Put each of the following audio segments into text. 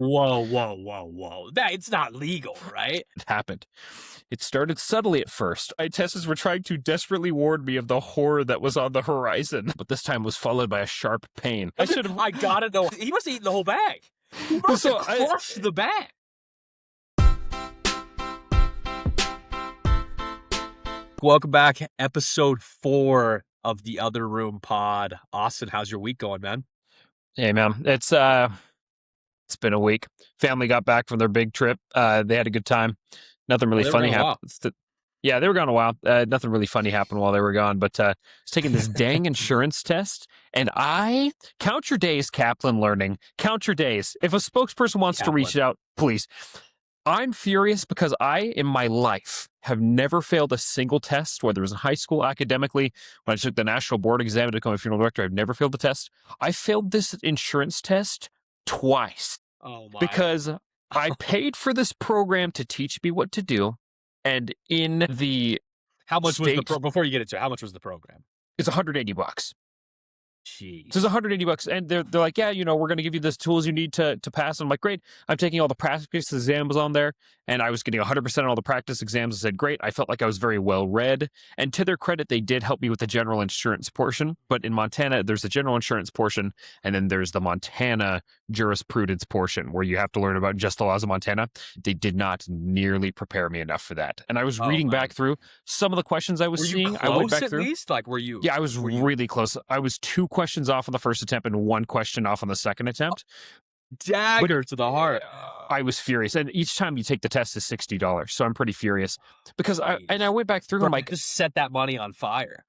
Whoa, whoa, whoa, whoa. That it's not legal, right? It happened. It started subtly at first. My testers were trying to desperately warn me of the horror that was on the horizon, but this time was followed by a sharp pain. I should have. I gotta know. He must have eaten the whole bag. He must have So I, crushed the bag. Welcome back. Episode 4 of the Other Room Pod. Austin, how's your week going, man? hey man, it's been a week. Family got back from their big trip. They had a good time. Nothing really they were funny gone a while. happened. Yeah, they were gone a while. Nothing really funny happened while they were gone, but I was taking this dang insurance test, and I count your days, Kaplan Learning. Count your days. If a spokesperson wants to reach Kaplan. out, please. I'm furious because I, in my life, have never failed a single test, whether it was in high school, academically, when I took the national board exam to become a funeral director. I've never failed the test. I failed this insurance test twice Oh my. because I paid for this program to teach me what to do. And in the How much was the state, before you get into it, how much was the program? it's $180. Jeez. So it's $180, and they're like, yeah, we're going to give you the tools you need to pass. I'm like, great. I'm taking all the practice exams on there, and I was getting 100% on all the practice exams. I said, great. I felt like I was very well read, and to their credit, they did help me with the general insurance portion. But in Montana, there's the general insurance portion, and then there's the Montana jurisprudence portion where you have to learn about just the laws of Montana. They did not nearly prepare me enough for that, and I was reading back through some of the questions I was seeing. I went back at through. least? Like, were you? Yeah, I was really close. I was 2 questions off on the first attempt and 1 question off on the second attempt. Dagger to the heart. I was furious. And each time you take the test is $60. So I'm pretty furious because I went back through and I'm like, just set that money on fire.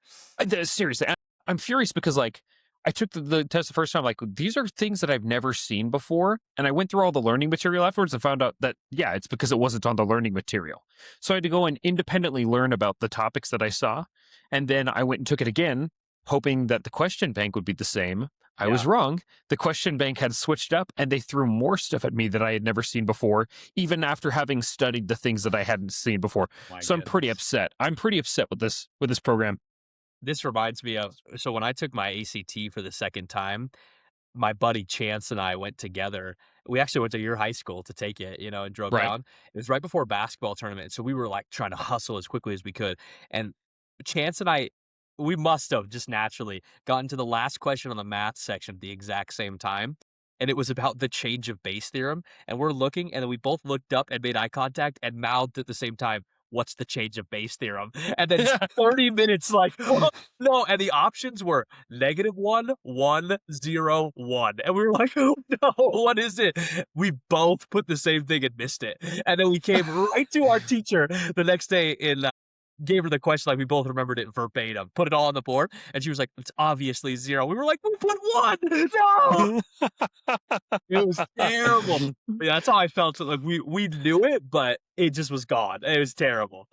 Seriously, I'm furious because like I took the test the first time, like these are things that I've never seen before. And I went through all the learning material afterwards and found out that, yeah, it's because it wasn't on the learning material. So I had to go and independently learn about the topics that I saw. And then I went and took it again, hoping that the question bank would be the same. I was wrong. The question bank had switched up and they threw more stuff at me that I had never seen before, even after having studied the things that I hadn't seen before. So I'm pretty upset. I'm pretty upset with this program. This reminds me of, so when I took my ACT for the second time, my buddy Chance and I went together. We actually went to your high school to take it, and drove Right. down. It was right before a basketball tournament. So we were like trying to hustle as quickly as we could. And Chance and I, we must have just naturally gotten to the last question on the math section at the exact same time. And it was about the change of base theorem. And we're looking, and then we both looked up and made eye contact and mouthed at the same time, "What's the change of base theorem?" And then 30 minutes like, "Oh, no." And the options were -1, 1, 0, 1. And we were like, "Oh no, what is it?" We both put the same thing and missed it. And then we came right to our teacher the next day and gave her the question, like we both remembered it verbatim, put it all on the board, and she was like, "It's obviously 0." We were like, "We put 1! No!" It was terrible. Yeah, that's how I felt. Like we knew it, but it just was gone. It was terrible.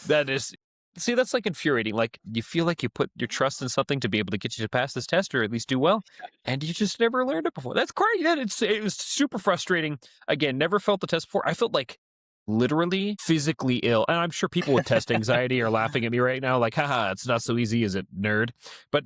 That is, see, that's like infuriating. Like you feel like you put your trust in something to be able to get you to pass this test or at least do well, and you just never learned it before. That's great. It was super frustrating. Again, never felt the test before. I felt like literally physically ill. And I'm sure people with test anxiety are laughing at me right now, like, haha, it's not so easy, is it, nerd? But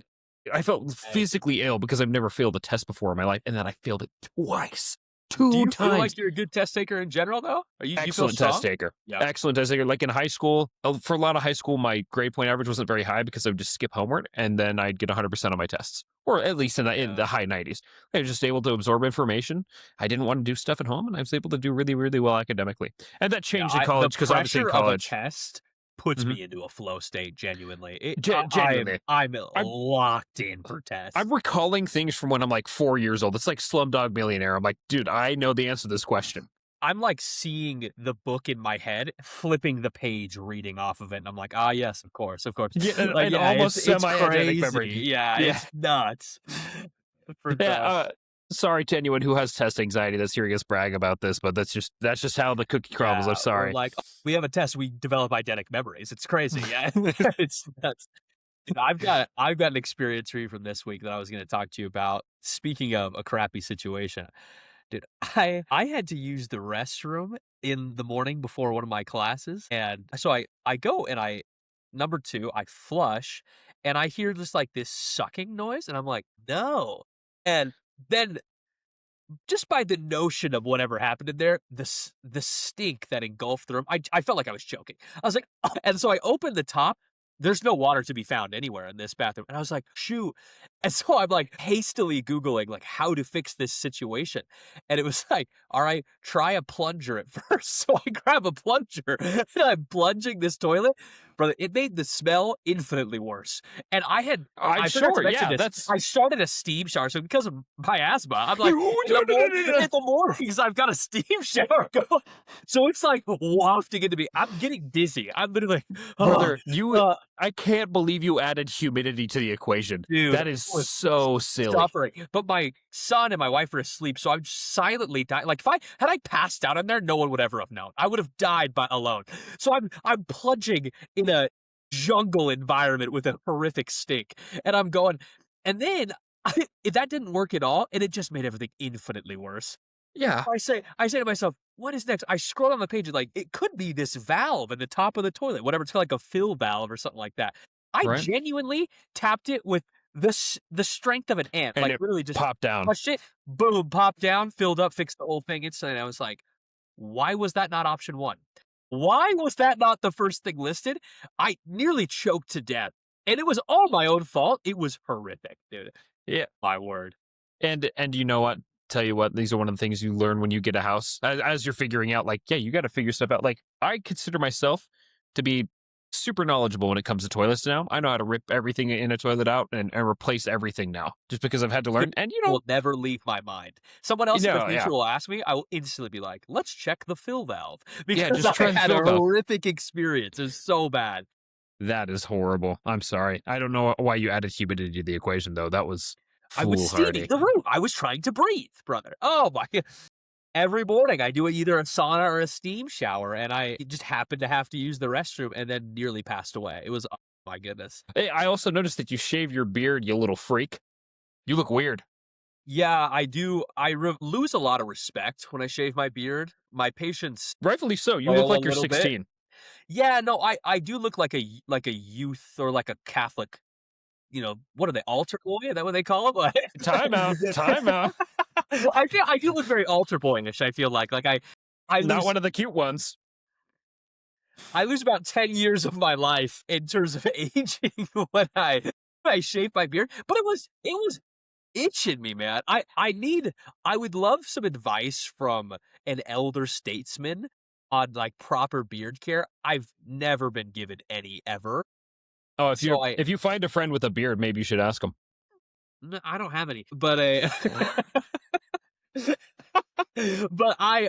I felt physically ill because I've never failed a test before in my life, and then I failed it twice. Do you 2 feel times. like you're a good test taker in general, though? You feel Excellent strong? test taker. Yeah. Excellent test taker. Like in high school, for a lot of high school, my grade point average wasn't very high because I would just skip homework and then I'd get 100% on my tests, or at least in the high 90s. I was just able to absorb information. I didn't want to do stuff at home, and I was able to do really, really well academically. And that changed in college because I was in college. The pressure of a test puts me into a flow state, genuinely. Genuinely. I'm locked in for tests. I'm recalling things from when I'm like 4 years old. It's like Slumdog Millionaire. I'm like, dude, I know the answer to this question. I'm like seeing the book in my head, flipping the page, reading off of it, and I'm like, "Ah, yes, of course, of course." Yeah, Like, and almost it's semi-eidetic crazy. memory. Yeah, it's nuts. For Yeah, sorry to anyone who has test anxiety that's hearing us brag about this, but that's just how the cookie crumbles. I'm sorry. Like, "Oh, we have a test, we develop eidetic memories." It's crazy. Yeah, it's nuts. I've got an experience for you from this week that I was going to talk to you about. Speaking of a crappy situation, dude, I had to use the restroom in the morning before one of my classes, and so I go and number 2, I flush, and I hear just like this sucking noise, and I'm like, "No," and then just by the notion of whatever happened in there, the stink that engulfed the room, I felt like I was choking. I was like, and so I opened the top. There's no water to be found anywhere in this bathroom, and I was like, "Shoot!" And so I'm like hastily googling like how to fix this situation, and it was like, "All right, try a plunger at first." So I grab a plunger and I'm plunging this toilet, brother. It made the smell infinitely worse, and I'm I forgot to sure. mention Yeah, this. that's I started a steam shower, so because of my asthma, I'm like in the mornings, I've got a steam shower going. So it's like wafting into me. I'm getting dizzy. I'm literally, oh, brother. uh, I can't believe you added humidity to the equation. dude, That it is was so silly. suffering. But my son and my wife are asleep, so I'm silently dying. Like if I had I passed out in there, no one would ever have known. I would have died by alone. So I'm plunging in a jungle environment with a horrific stink, and I'm going, and then that didn't work at all, and it just made everything infinitely worse. Yeah. I say to myself, "What is next?" I scroll on the page and like it could be this valve at the top of the toilet, whatever. It's called like a fill valve or something like that. I Right. genuinely tapped it with the strength of an ant, And like it literally just popped down. pushed it, boom, popped down, filled up, fixed the whole thing instantly. And I was like, "Why was that not option one? Why was that not the first thing listed?" I nearly choked to death, and it was all my own fault. It was horrific, dude. Yeah. My word. And you know what? Tell you what, these are one of the things you learn when you get a house. As you're figuring out, like, yeah, you got to figure stuff out. Like, I consider myself to be super knowledgeable when it comes to toilets now. I know how to rip everything in a toilet out and replace everything now, just because I've had to learn. And Will never leave my mind. Someone else in the yeah, future will ask me, I will instantly be like, "Let's check the fill valve," yeah, because just try I the had a fill valve. horrific experience. It was so bad. That is horrible. I'm sorry. I don't know why you added humidity to the equation, though. That was I was steaming foolhardy. the room. I was trying to breathe, brother. Oh my every morning I do either a sauna or a steam shower, and I just happened to have to use the restroom and then nearly passed away. It was oh my goodness. Hey, I also noticed that you shave your beard, you little freak. You look weird. Yeah, I do. Lose a lot of respect when I shave my beard. My patience Rightfully so. You look fail a like you're little bit. 16. Yeah, no, I do look like like a youth or like a Catholic, what are they, altar boy? Is that what they call them? Time out. Time out. I do look very altar boyish, I feel like. Like I Not lose one of the cute ones. I lose about 10 years of my life in terms of aging when I shave my beard, but it was itching me, man. I would love some advice from an elder statesman on like proper beard care. I've never been given any ever. Oh, So I if you find a friend with a beard, maybe you should ask him. I don't have any, but but I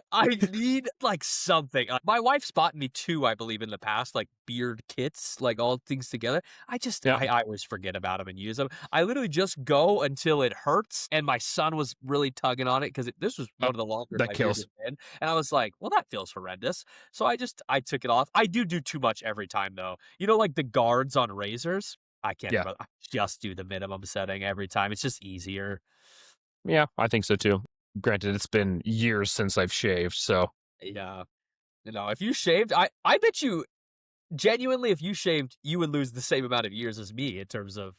need like something. My wife's bought me two, I believe, in the past, like beard kits, like all things together. Yeah, I always forget about them and use them. I literally just go until it hurts, and my son was really tugging on it because this was oh, one of the longer that my beard kills. has been, and I was like, well, that feels horrendous. So I took it off. I do too much every time though. Like the guards on razors. I can't. Yeah, I just do the minimum setting every time. It's just easier. yeah, I think so too. Granted, it's been years since I've shaved, so Yeah. If you shaved, I bet you genuinely, if you shaved, you would lose the same amount of years as me in terms of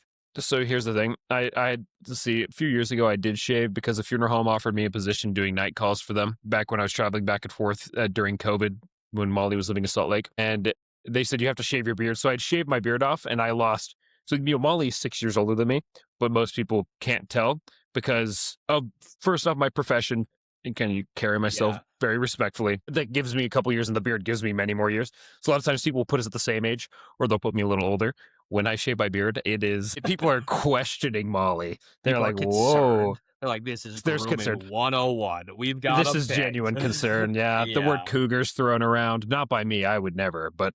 here's the thing. I let's see, a few years ago I did shave because a funeral home offered me a position doing night calls for them back when I was traveling back and forth during COVID when Molly was living in Salt Lake, and they said you have to shave your beard. So I'd shaved my beard off, and I lost. So Molly's 6 years older than me, but most people can't tell because of first off my profession and can you carry myself yeah. very respectfully. That gives me a couple years, and the beard gives me many more years. So a lot of times people will put us at the same age, or they'll put me a little older. When I shave my beard, it is people are questioning Molly. They're People are like, "Whoa." concerned. They're like, this is There's grooming concern. 101. We've got This a is pet. genuine concern. Yeah, the word Yeah. cougar's thrown around, not by me. I would never, but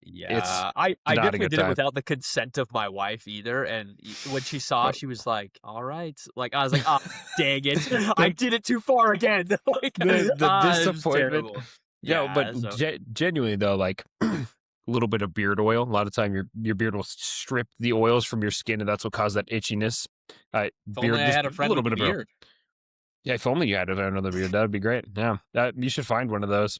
it's Yeah, I not a definitely good did it time. without the consent of my wife either, and when she saw, she was like, "All right." Like, I was like, "Ah, dang it. I did it too far again." Like, The it was disappointment. terrible. Yeah, but Yeah, so genuinely though, like a little bit of beard oil. A lot of time your beard will strip the oils from your skin, and that's what caused that itchiness. if Beard, only I just had a a friend little with bit a of beard. yeah. If only you had another beard, that would be great. Yeah, you should find one of those.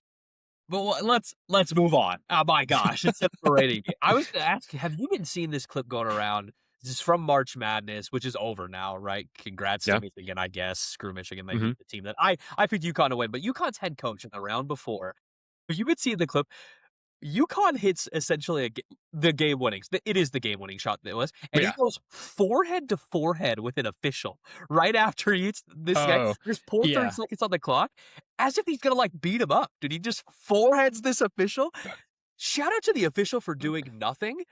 But let's move on. Oh my gosh, it's separating me. I was gonna ask, have you been seeing this clip going around? This is from March Madness, which is over now, right? Congrats to Yeah. Michigan, I guess. Screw Michigan, they Hmm. beat the team that I picked UConn to win, but UConn's head coach in the round before, if you could see the clip, UConn hits essentially the game winning. It is the game winning shot that it was, and he Yeah. goes forehead to forehead with an official right after he hits this guy. Oh, There's 30 yeah. seconds on the clock, as if he's gonna like beat him up. Dude, he just foreheads this official. Shout out to the official for doing nothing.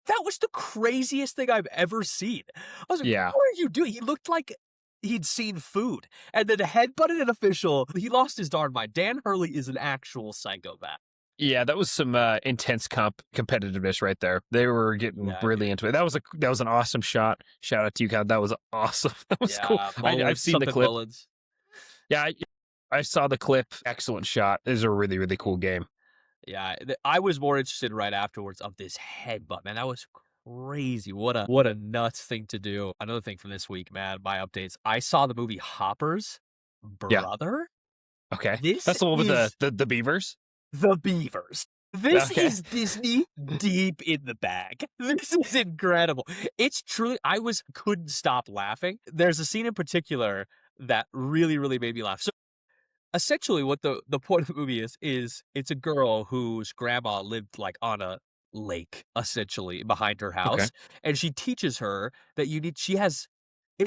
That was the craziest thing I've ever seen. I was like, Yeah. what are you doing? He looked like he'd seen food, and then headbutted an official. He lost his darn mind. Dan Hurley is an actual psychopath. Yeah, that was some intense competitiveness right there. They were getting Yeah, really dude. into it. That was an awesome shot. Shout out to you, Cal. That was awesome. That was cool. Yeah, I've Mullins, seen the something clip. Mullins. Yeah, I saw the clip. Excellent shot. It was a really, really cool game. Yeah, I was more interested right afterwards of this headbutt, man. That was crazy. What a nuts thing to do. Another thing from this week, man. My updates. I saw the movie Hoppers, Yeah. brother. Okay. This That's the one with is the beavers. the Beavers. This Okay. is Disney deep in the bag. This is incredible. It's truly, couldn't stop laughing. There's a scene in particular that really, really made me laugh. So essentially what the point of the movie is it's a girl whose grandma lived like on a lake, essentially, behind her Okay. house. And she teaches her that she has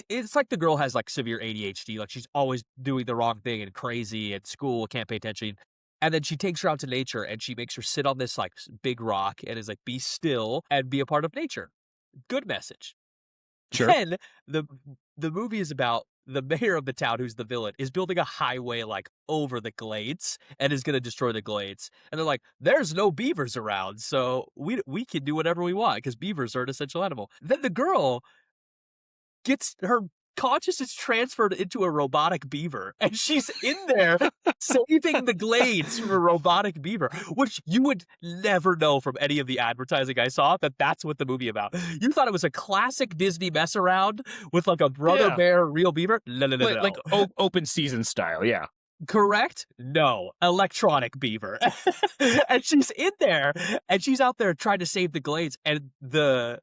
it's like the girl has like severe ADHD, like she's always doing the wrong thing and crazy at school, can't pay attention. And then she takes her out to nature and she makes her sit on this like big rock and is like, be still and be a part of nature. Good message. Sure. Then the movie is about the mayor of the town, who's the villain, is building a highway like over the glades and is going to destroy the glades. And they're like, "There's no beavers around, so we can do whatever we want because beavers are an essential animal." Then the girl gets her consciousness transferred into a robotic beaver, and she's in there saving the glades from a robotic beaver, which you would never know from any of the advertising I saw that that's what the movie about. You thought it was a classic Disney mess around with like a brother Yeah. bear real beaver. No. Like open season style. Yeah. Correct? No. Electronic beaver. And she's in there, and she's out there trying to save the glades, and the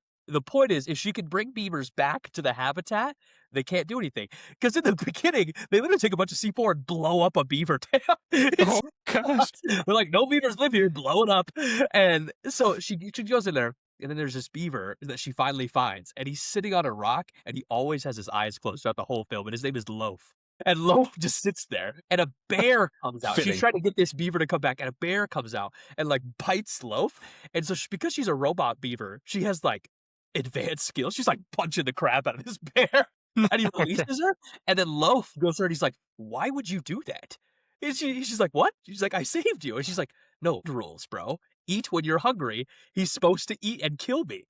point is, if she can bring beavers back to the habitat, they can't do anything. Because in the beginning, they literally take a bunch of C4 and blow up a beaver tail. Oh gosh. We're like, no beavers live here, blow it up. And so she goes in there, and then there's this beaver that she finally finds, and he's sitting on a rock, and he always has his eyes closed throughout the whole film, and his name is Loaf. And Loaf just sits there, and a bear comes out. Fitting. She's trying to get this beaver to come back, and a bear comes out and like bites Loaf. And so because she's a robot beaver, she has like advanced skills. She's like punching the crap out of this bear, and he releases her. And then Loaf goes to her, and he's like, "Why would you do that?" And she's like, "What?" She's like, "I saved you." And she's like, "No rules, bro. Eat when you're hungry. He's supposed to eat and kill me.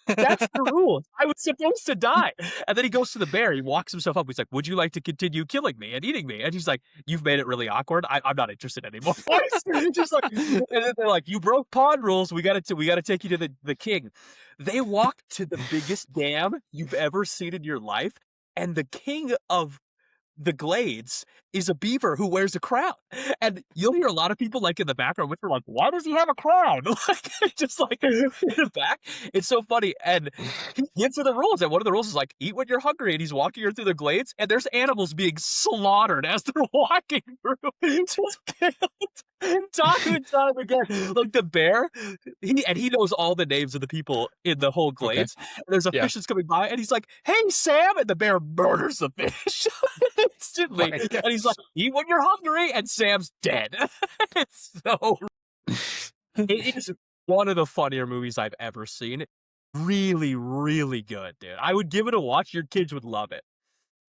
That's the rules. I was supposed to die." And then he goes to the bear. He walks himself up. He's like, "Would you like to continue killing me and eating me?" And he's like, "You've made it really awkward. I'm not interested anymore." Just like, and then they're like, "You broke pond rules. We got to take you to the king." They walk to the biggest dam you've ever seen in your life, and the king of the glades is a beaver who wears a crown. And you'll hear a lot of people like in the background whispering like, "Why does he have a crown?" Like just like in the back. It's so funny. And he gives her the rules. And one of the rules is like, eat when you're hungry. And he's walking her through the glades, and there's animals being slaughtered as they're walking through. Just killed time and time again. Like the bear, he knows all the names of the people in the whole glades. And there's a Yeah. fish that's coming by, and he's like, "Hey, Sam!" And the bear murders the fish instantly. My And he's like, "Eat when you're hungry," and Sam's dead. It's so. It is one of the funnier movies I've ever seen. Really, really good, dude. I would give it a watch. Your kids would love it.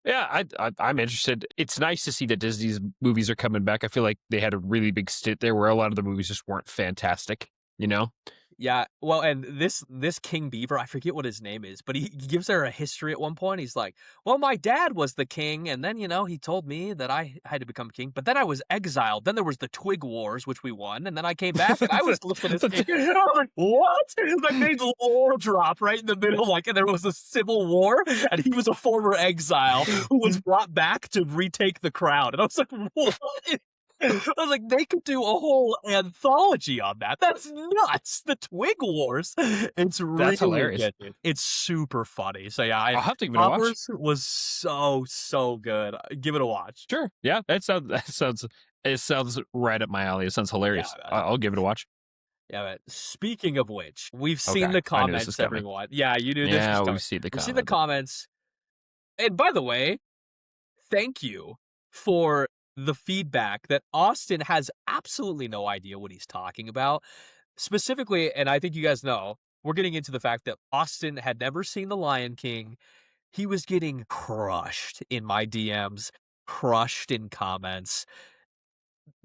Yeah, I'm interested. It's nice to see that Disney's movies are coming back. I feel like they had a really big stint there where a lot of the movies just weren't fantastic, you know? Yeah, well, and this King Beaver, I forget what his name is, but he gives her a history at one point. He's like, "Well, my dad was the king, and then, he told me that I had to become king, but then I was exiled. Then there was the Twig Wars, which we won, and then I came back, and I was looking at this king." I was like, "What?" Like, they lore drop right in the middle, like, and there was a civil war, and he was a former exile who was brought back to retake the crown. And I was like, "What?" I was like, they could do a whole anthology on that. That's nuts. The Twig Wars. It's That's really hilarious. good, dude. It's super funny. So yeah, I I'll have to give it a watch. Hoppers was so good. Give it a watch. Sure. Yeah, it sounds right up my alley. It sounds Yeah, hilarious. man. I'll give it a watch. Yeah, man. Speaking of which, we've seen Okay, the I knew this was comments, coming. everyone. Yeah, you knew this was Yeah, coming. we see the We've seen the comments. comments. And by the way, thank you for the feedback that Austin has absolutely no idea what he's talking about. Specifically, and I think you guys know, we're getting into the fact that Austin had never seen The Lion King. He was getting crushed in my DMs, crushed in comments.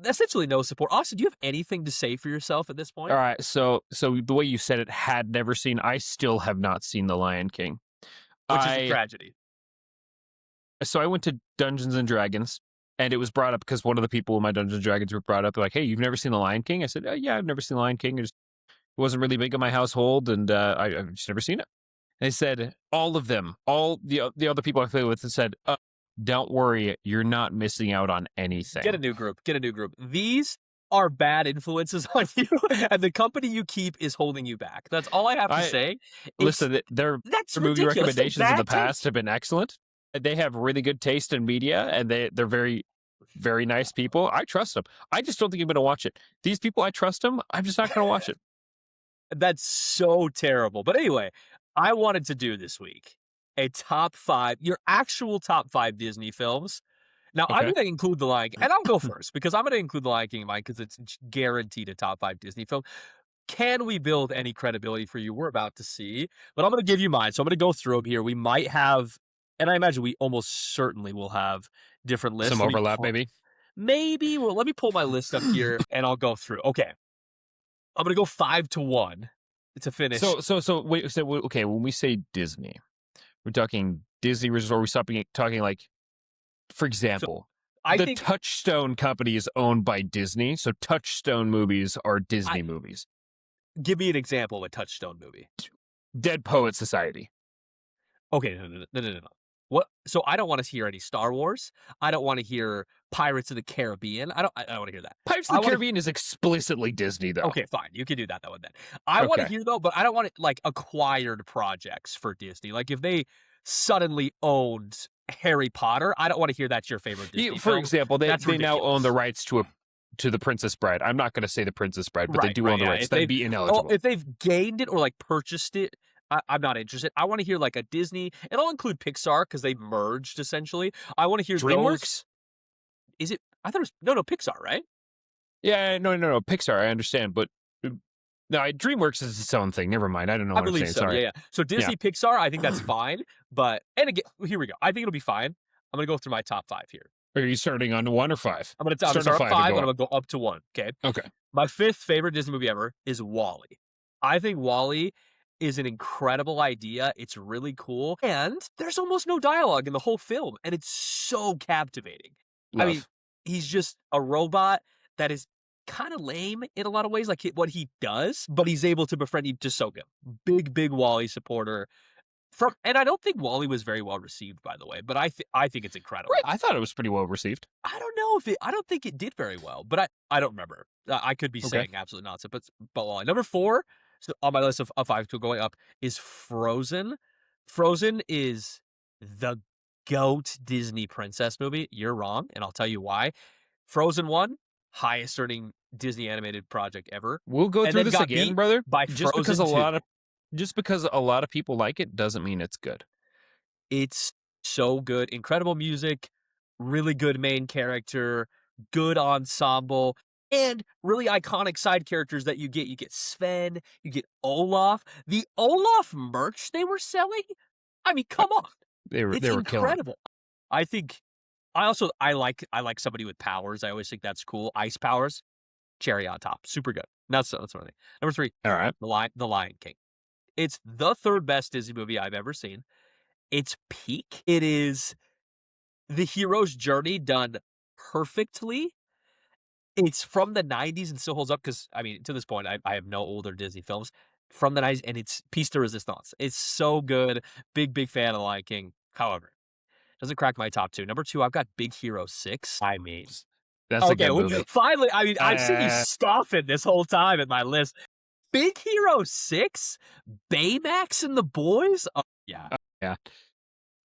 Essentially no support. Austin, do you have anything to say for yourself at this point? All right, so the way you said it, had never seen. I still have not seen The Lion King. Which is a I tragedy. so I went to Dungeons and Dragons, and it was brought up because one of the people in my Dungeons and Dragons were brought up. They're like, "Hey, you've never seen The Lion King?" I said, "Yeah, I've never seen The Lion King. It wasn't really big in my household, and I've just never seen it." And they said all of them, all the other people I played with, said, "Don't worry, you're not missing out on anything." Get a new group. Get a new group. These are bad influences on you, and the company you keep is holding you back. That's all I have to say. Listen, their That's movie ridiculous. That's a recommendations in the bad take. past have been excellent. They have really good taste in media, and they're very, very nice people. I trust them. I just don't think I'm going to watch it. These people, I trust them. I'm just not going to watch it. That's so terrible. But anyway, I wanted to do this week a top 5, your actual top 5 Disney films. Now, I'm Okay. going to include The Lion King, and I'll go first because I'm going to include The Lion King in mine because it's guaranteed a top 5 Disney film. Can we build any credibility for you? We're about to see, but I'm going to give you mine. So I'm going to go through them here. We might have, and I imagine we almost certainly will have different lists. Some Let me overlap, pull- maybe. Maybe. Well, let me pull my list up here and I'll go through. Okay. I'm going to go 5-1 to finish. Wait. So okay, when we say Disney, we're talking Disney Resort. Are we talking like, for example, I the think Touchstone company is owned by Disney, so Touchstone movies are Disney movies. give me an example of a Touchstone movie. Dead Poet Society. Okay, no. What? So I don't want to hear any Star Wars. I don't want to hear Pirates of the Caribbean. I don't want to hear that. Pirates of the Caribbean is explicitly Disney, though. Okay, fine. You can do that one then. I want to hear though, but I don't want it like acquired projects for Disney. Like if they suddenly owned Harry Potter, I don't want to hear that's your favorite Disney For film. example, they now own the ridiculous. rights to the Princess Bride. I'm not going to say the Princess Bride, but they do own the rights. If That'd be ineligible. if they've gained it or like purchased it, I'm not interested. I want to hear like a Disney, and I'll include Pixar because they merged essentially. I want to hear DreamWorks. Is it? I thought it was no Pixar, right? Yeah, no. Pixar, I understand, but no, DreamWorks is its own thing. Never mind. I don't know what I'm saying. So. Sorry. Yeah. So Disney, Pixar, I think that's fine. But and again, here we go. I think it'll be fine. I'm gonna go through my top 5 here. Are you starting on 1 or 5? I'm gonna start at 5 and I'm gonna go up to 1. Okay. Okay. My 5th favorite Disney movie ever is WALL-E. I think WALL-E is an incredible idea. It's really cool. And there's almost no dialogue in the whole film. And it's so captivating. Love. I mean, he's just a robot that is kind of lame in a lot of ways, like what he does, but he's able to befriend you just so good. Big WALL-E supporter. And I don't think WALL-E was very well received, by the way, but I think it's incredible. Right. I thought it was pretty well received. I don't know I don't think it did very well, but I don't remember. I could be saying absolute nonsense, but WALL-E. Number 4, so on my list of 5 to going up is Frozen. Frozen is the GOAT Disney princess movie. You're wrong, and I'll tell you why. Frozen 1, highest earning Disney animated project ever. We'll go through this again, brother. By just Frozen because a lot of people like it doesn't mean it's good. It's so good. Incredible music, really good main character, good ensemble, and really iconic side characters that you get. You get Sven, you get Olaf. The Olaf merch they were selling, I mean, come on. They were incredible. Killing. I like somebody with powers. I always think that's cool. Ice powers, cherry on top. Super good. That's one thing. Number 3, all right. The Lion King. It's the 3rd best Disney movie I've ever seen. It's peak. It is the hero's journey done perfectly. It's from the 90s and still holds up because, I mean, to this point, I have no older Disney films from the 90s, and it's piece de resistance. It's so good. Big fan of Lion King. However, doesn't crack my top 2. Number 2, I've got Big Hero 6. I mean, That's a Okay, good movie. finally, I mean, I've seen you Uh, stuffing this whole time in my list. Big Hero 6? Baymax and the boys? Oh, yeah. yeah.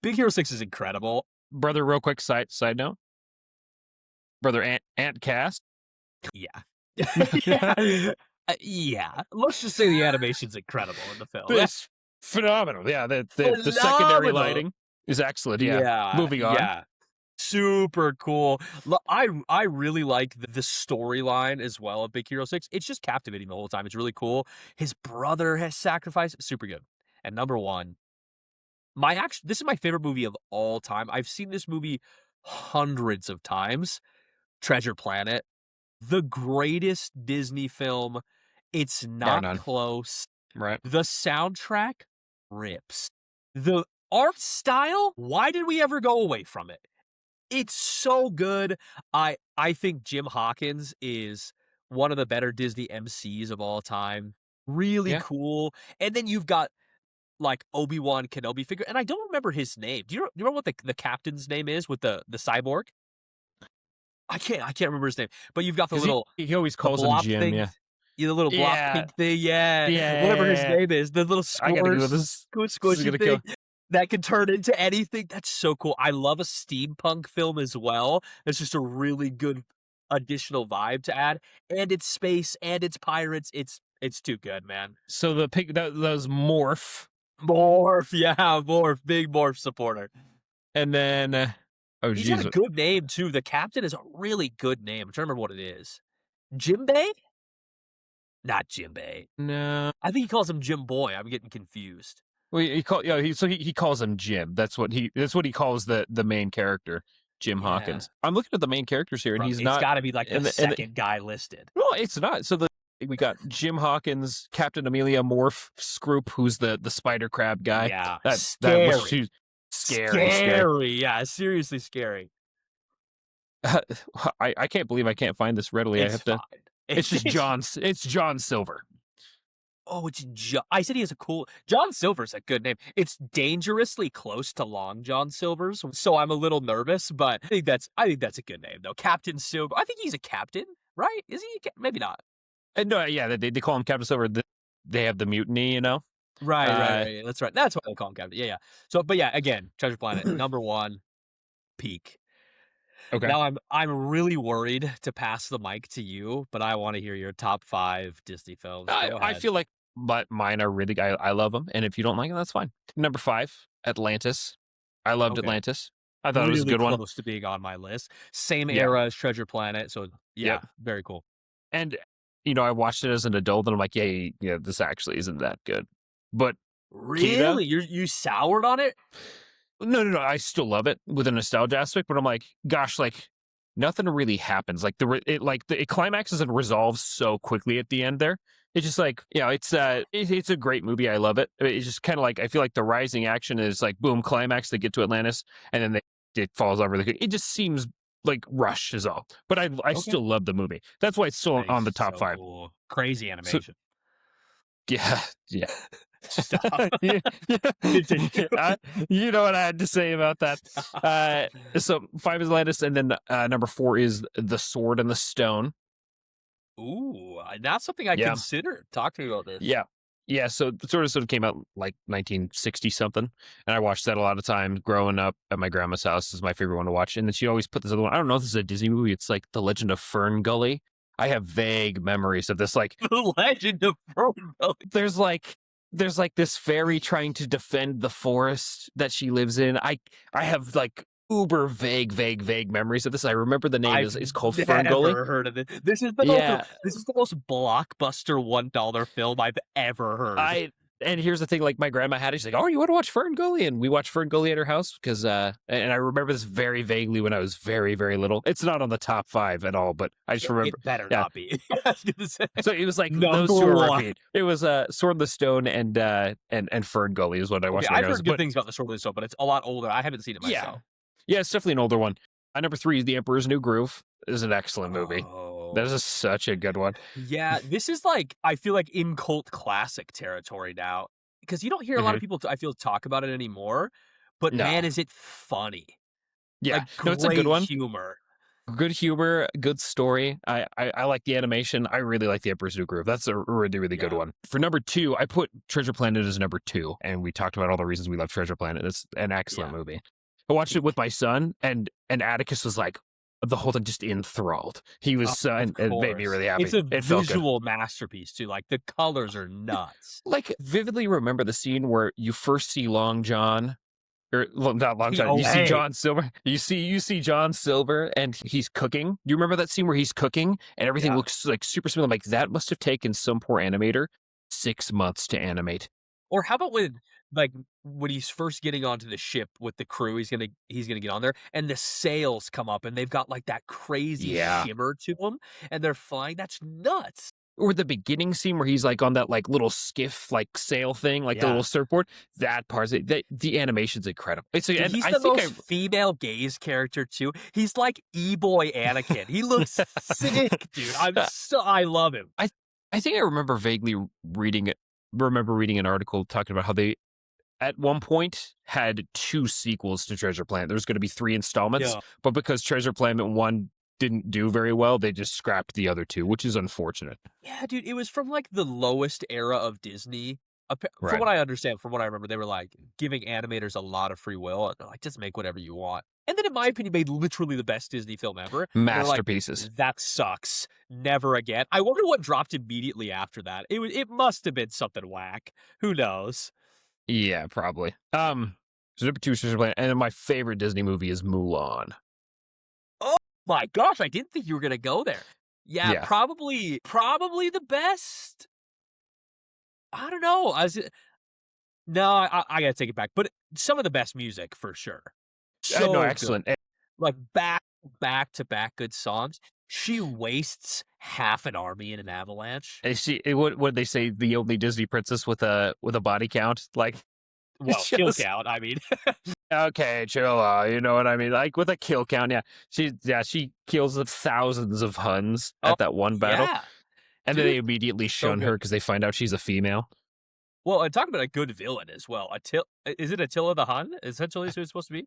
Big Hero 6 is incredible. Brother, real quick side note. Brother Ant Cast. Yeah. Yeah. Yeah. Let's just say the animation's incredible in the film. It's phenomenal. Yeah, the secondary Phenomenal. lighting is excellent. Yeah. Yeah. Moving on. Yeah. Super cool. I really like the storyline as well of Big Hero 6. It's just captivating the whole time. It's really cool. His brother has sacrificed. Super good. And number one, this is my favorite movie of all time. I've seen this movie hundreds of times. Treasure Planet, the greatest Disney film. It's Bar not none. close. Right. The soundtrack rips. The art style, why did we ever go away from it? It's so good. I think Jim Hawkins is one of the better Disney MCs of all time. Really Yeah. cool. And then you've got like Obi-Wan Kenobi figure, and I don't remember his name. Do you remember what the captain's name is with the cyborg? I can't remember his name. But you've got the 'Cause little he always the calls him blob Jim. thing. Yeah. Yeah, the little blob Yeah. pink thing. Yeah. Whatever his Yeah. name is. The little I gotta go. squish This is squishy gonna thing kill. that can turn into anything. That's so cool. I love a steampunk film as well. It's just a really good additional vibe to add. And it's space and it's pirates. It's too good, man. So the pig that was Morph, Morph, yeah, Morph, big Morph supporter. and then oh He's got jeez, a good name too. The captain is a really good name. I'm trying to remember what it is. Jimbei? Not Jimbei. no. I think he calls him Jim Boy. I'm getting confused. Well, he calls him Jim. That's what he calls the main character, Jim Yeah. Hawkins. I'm looking at the main characters here, and Bro, he's it's not. got to be like the and the- second guy listed. No, it's not. So we got Jim Hawkins, Captain Amelia, Morph, Scroop, who's the spider crab guy. Yeah, That was too scary. Scary. Yeah, seriously scary. I can't believe I can't find this readily. It's I have to. fine. It's just John. It's John Silver. Oh, it's I said he has a cool. John Silver's a good name. It's dangerously close to Long John Silver's, so I'm a little nervous, but I think that's a good name though. Captain Silver. I think he's a captain, right? Is he? Maybe not. No, yeah, they call him Captain Silver. They have the mutiny, you know. Right. That's right. That's why they call him Captain. Yeah. So, but yeah, again, Treasure Planet number one, peak. Okay. Now I'm really worried to pass the mic to you, but I want to hear your top 5 Disney films. Go I ahead. feel like, but mine are really. I love them, and if you don't like them, that's fine. Number 5, Atlantis. I loved Okay. Atlantis. I thought really it was a good one. close to being on my list. Same Yeah. era as Treasure Planet, so yeah, Yep. very cool. And I watched it as an adult, and I'm like, yeah, this actually isn't that good. But Really, you soured on it? no, I still love it with a nostalgia aspect. But I'm like, gosh, like nothing really happens. Like it climaxes and resolves so quickly at the end. There, it's just like it's a great movie. I love it. It's just kind of like I feel like the rising action is like boom climax. They get to Atlantis, and then it falls over. It just seems like Rush is all. But I still love the movie. That's why it's still on the top 5. Cool. Crazy animation. Yeah. Stop. Yeah. You know what I had to say about that. So 5 is Atlantis, and then number 4 is The Sword and the Stone. Ooh, that's something I considered. Talk to me about this. Yeah. So The Sword and the Stone came out like 1960 something, and I watched that a lot of times growing up at my grandma's house. This is my favorite one to watch. And then she always put this other one. I don't know if this is a Disney movie. It's like The Legend of Fern Gully. I have vague memories of this. Like The Legend of Fern Gully. there's like this fairy trying to defend the forest that she lives in. I have like uber vague memories of this. I remember the name is called Fern Gully. I've never heard of it. This is the most blockbuster $1 film I've ever heard. And here's the thing, like my grandma had it. She's like, "Oh, you want to watch Fern Gully?" And we watched Fern Gully at her house because, and I remember this very vaguely when I was very, very little. It's not on the top 5 at all, but I just remember. It better not be. I was gonna say. So it was like Number those two are one. repeat. It was Sword in the Stone and Fern Gully is what I watched. Okay, I've when I was- heard good things about the Sword of the Stone, but it's a lot older. I haven't seen it myself. Yeah, it's definitely an older one. Number 3 is The Emperor's New Groove. This is an excellent movie. That is such a good one. Yeah, this is like I feel like in cult classic territory now because you don't hear a lot of people I feel talk about it anymore. But No. man, is it funny? Yeah, Like, no, it's a good great one. Humor. Good humor, good story. I like the animation. I really like the Emperor's New Groove. That's a really, really good Yeah. one. For number two, I put Treasure Planet as number two, and we talked about all the reasons we love Treasure Planet. It's an excellent Yeah. movie. I watched it with my son, and Atticus was like the whole time just enthralled. He was so, Of and it made me course. really It's happy. a It felt good. visual masterpiece too. Like the colors are nuts. Like vividly remember the scene where you first see Long John. Or well, not Long John. Oh, You see hey. John Silver. You see John Silver, and he's cooking. Do you remember that scene where he's cooking and everything Yeah. looks like super smooth? I'm like, that must have taken some poor animator 6 months to animate. Or how about when he's first getting onto the ship with the crew, he's gonna get on there, and the sails come up, and they've got like that crazy Yeah. shimmer to them, and they're flying. That's nuts. Or the beginning scene where he's like on that like little skiff like sail thing, like the Yeah. little surfboard. That part, the animation's incredible. It's Dude, and he's I the think most female gaze character too. He's like e-boy Anakin. He looks sick, dude. I love him. I think I remember vaguely reading an article talking about how they at one point had 2 sequels to Treasure Planet. There was going to be 3 installments, Yeah. but because Treasure Planet 1 didn't do very well, they just scrapped the other 2, which is unfortunate. Yeah, dude, it was from like the lowest era of Disney. From Right. what I understand, from what I remember, they were like giving animators a lot of free will. And they're like, just make whatever you want. And then, in my opinion, made literally the best Disney film ever. And they're like, Masterpieces. that sucks. Never again. I wonder what dropped immediately after that. It must have been something whack. Who knows? Yeah, probably. So number 2 is Treasure Planet, and then my favorite Disney movie is Mulan. My gosh, I didn't think you were gonna go there. Yeah, Yeah. probably the best. I don't know. No, I gotta take it back. But some of the best music for sure. So No, good. excellent. Like back to back good songs. She wastes half an army in an avalanche. And what did they say? The only Disney princess with a body count, like. Well, kill Just- count. I mean, Okay, chill out. You know what I mean? Like with a kill count, yeah. She kills thousands of Huns Oh, at that one battle, yeah. and then dude, they immediately shun good. her because they find out she's a female. Well, and talk about a good villain as well. Is it Attila the Hun? Essentially, is who it's supposed to be.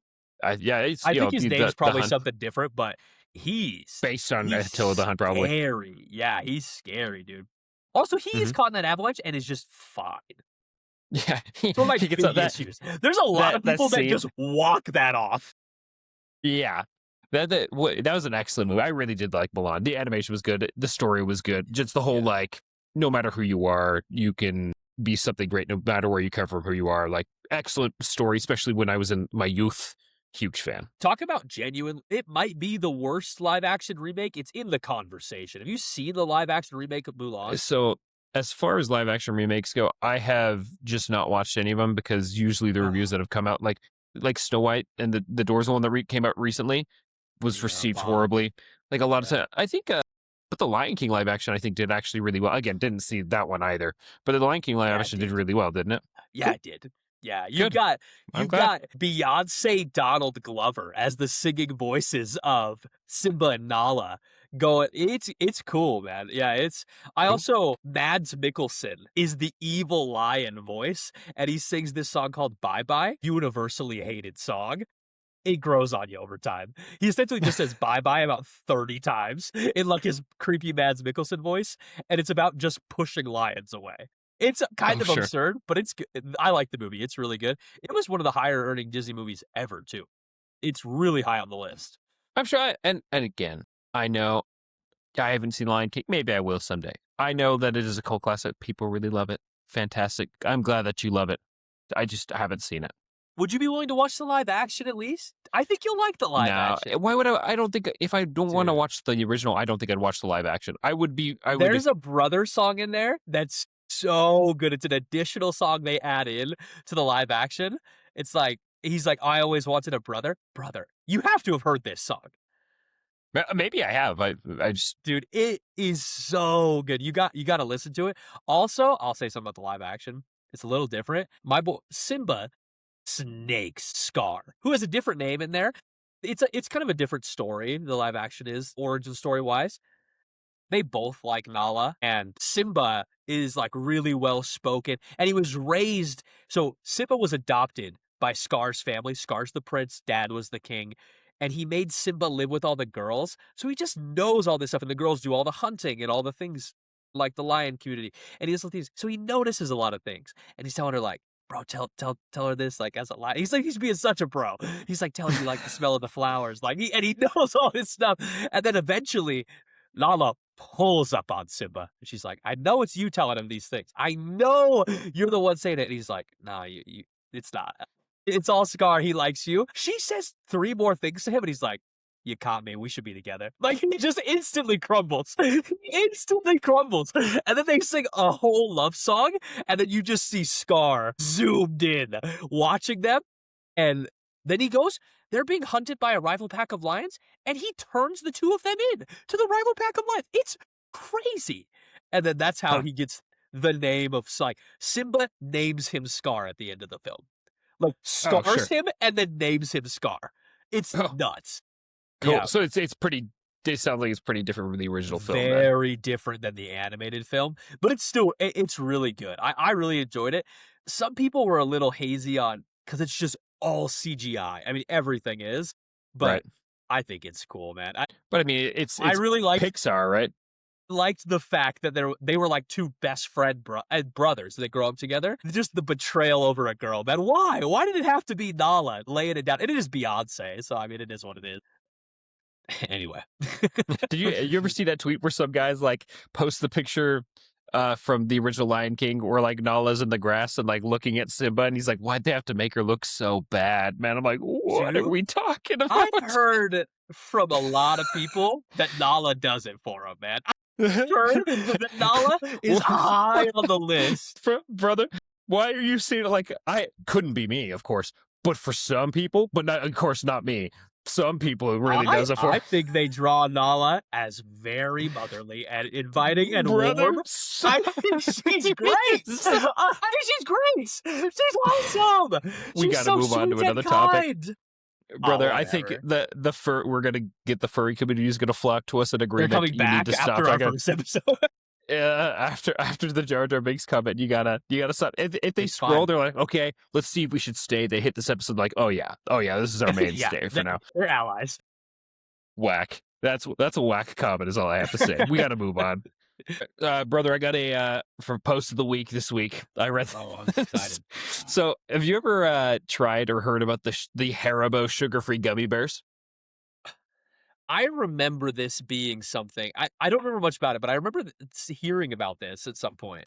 Yeah, it's I think his name's probably Hun, something different, but he's based on he's Attila the Hun, probably. scary. Yeah, he's scary, dude. Also, he is caught in an avalanche and is just fine. Yeah, So like he big gets up that. issues. There's a lot of that people that scene- just walk that off. Yeah, that was an excellent movie. I really did like Mulan. The animation was good. The story was good. Just the whole Yeah. like, no matter who you are, you can be something great. No matter where you come from, who you are. Like excellent story, especially when I was in my youth. Huge fan. Talk about genuine. It might be the worst live action remake. It's in the conversation. Have you seen the live action remake of Mulan? So as far as live action remakes go, I have just not watched any of them because usually the Oh. reviews that have come out, like Snow White and the Doors one that came out recently, was Yeah, received bomb. horribly. Like a lot of Yeah. time, I think. But the Lion King live action, I think, did actually really well. Again, didn't see that one either. But the Lion King live Yeah, it action did did. really well, didn't it? Yeah, Cool. it did. Yeah, Good. I'm you glad. got Beyonce Donald Glover as the singing voices of Simba and Nala going. It's cool, man. Yeah, I Cool. also Mads Mikkelsen is the evil lion voice, and he sings this song called Bye Bye, universally hated song. It grows on you over time. He essentially just says bye bye about 30 times in like his creepy Mads Mikkelsen voice, and it's about just pushing lions away. It's kind Oh, of sure. absurd, but it's good. I like the movie. It's really good. It was one of the higher earning Disney movies ever, too. It's really high on the list. I'm sure. And again, I know I haven't seen Lion King. Maybe I will someday. I know that it is a cult classic. People really love it. Fantastic. I'm glad that you love it. I just haven't seen it. Would you be willing to watch the live action at least? I think you'll like the live action. Why would I? I don't think if I don't want to Dude. watch the original, I don't think I'd watch the live action. I would be. I would. There's a brother song in there that's so good. It's an additional song they add in to the live action. It's like, he's like, I always wanted a brother. Brother, you have to have heard this song. Maybe I have. I just. Dude, it is so good. You got to listen to it. Also, I'll say something about the live action. It's a little different. My boy Simba snakes Scar, who has a different name in there. It's kind of a different story. The live action is origin story wise. They both like Nala, and Simba is like really well spoken, and he was raised. So Simba was adopted by Scar's family. Scar's the prince, dad was the king, and he made Simba live with all the girls, so he just knows all this stuff, and the girls do all the hunting and all the things like the lion community, and he does all these so he notices a lot of things, and he's telling her like, "Bro, tell her this, like, as a lion." He's like he's being such a bro. He's like telling you, like, the smell of the flowers, like, he knows all this stuff, and then eventually, Nala pulls up on Simba, and she's like, "I know it's you telling him these things. I know you're the one saying it," and he's like, "Nah, you it's not. It's all Scar, he likes you." She says 3 more things to him, and he's like, "You caught me, we should be together." Like, he just instantly crumbles. He instantly crumbles. And then they sing a whole love song, and then you just see Scar zoomed in, watching them, and then he goes, they're being hunted by a rival pack of lions, and he turns the 2 of them in to the rival pack of lions. It's crazy. And then that's how Huh. he gets the name of like Simba names him Scar at the end of the film. Like Oh, scars sure. him and then names him Scar. It's Oh, nuts. cool. Yeah, So it's pretty. It sounds like it's pretty different from the original film. Then. very different than the animated film, but it's still it's really good. I really enjoyed it. Some people were a little hazy on because it's just all CGI. I mean, everything is, but Right. I think it's cool, man. But I mean, it's I really Pixar, right? liked the fact that they were like 2 best friend brothers. They grow up together. Just the betrayal over a girl, man. Why? Why did it have to be Nala laying it down? And it is Beyonce, so I mean, it is what it is. Anyway. Did you ever see that tweet where some guys like post the picture from the original Lion King where like Nala's in the grass and like looking at Simba and he's like, why'd they have to make her look so bad, man? I'm like, what are we talking about? I've heard from a lot of people that Nala does it for him, man. I've heard that Nala is high on the list. Brother, why are you saying it like I couldn't be me, of course, but for some people, but not, of course, not me. Some people it really does it for. I think they draw Nala as very motherly and inviting and Brother, warm. I think she's great. I think she's great. She's awesome. We She's gotta so move on to sweet and another topic. kind. Brother, Oh, I think whatever. the fur we're gonna get the furry community is gonna flock to us and agree They're that coming you back need to stop. after our first episode. After the Jar Jar Binks comment, you gotta stop. If they It's scroll, fine. they're like, okay, let's see if we should stay. They hit this episode like, oh yeah, this is our mainstay for now. They're allies. Whack. That's a whack comment is all I have to say. We gotta move on. Brother, I got a for post of the week this week. I read. Oh, I'm excited. So, have you ever tried or heard about the Haribo sugar-free gummy bears? I remember this being something. I don't remember much about it, but I remember hearing about this at some point.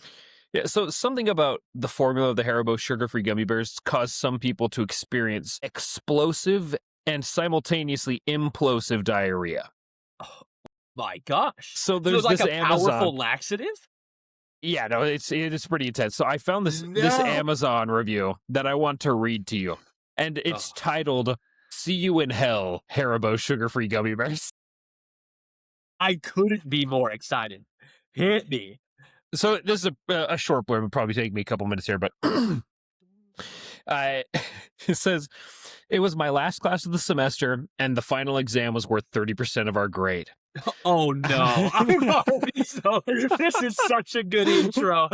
Yeah, so something about the formula of the Haribo sugar-free gummy bears caused some people to experience explosive and simultaneously implosive diarrhea. Oh my gosh! So So there's like this a powerful Amazon. laxative. Yeah, no, it's pretty intense. So I found this No. Amazon review that I want to read to you, and it's Ugh. titled "See You in Hell: Haribo Sugar-Free Gummy Bears." I couldn't be more excited. Hit me. So this is a short blurb. It'll probably take me a couple minutes here, but it says, it was my last class of the semester, and the final exam was worth 30% of our grade. Oh no! So, this is such a good intro.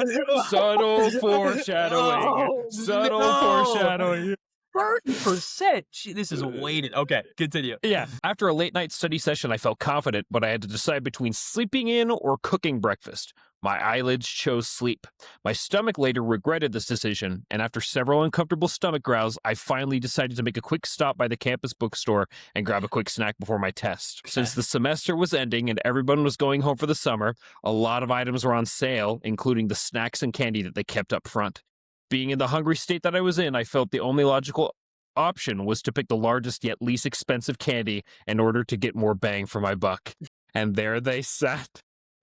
Subtle foreshadowing. Oh, Subtle no. foreshadowing. 30%. This is weighted. Okay, continue. Yeah. After a late night study session, I felt confident, but I had to decide between sleeping in or cooking breakfast. My eyelids chose sleep. My stomach later regretted this decision, and after several uncomfortable stomach growls, I finally decided to make a quick stop by the campus bookstore and grab a quick snack before my test. Since the semester was ending and everyone was going home for the summer, a lot of items were on sale, including the snacks and candy that they kept up front. Being in the hungry state that I was in, I felt the only logical option was to pick the largest yet least expensive candy in order to get more bang for my buck. And there they sat.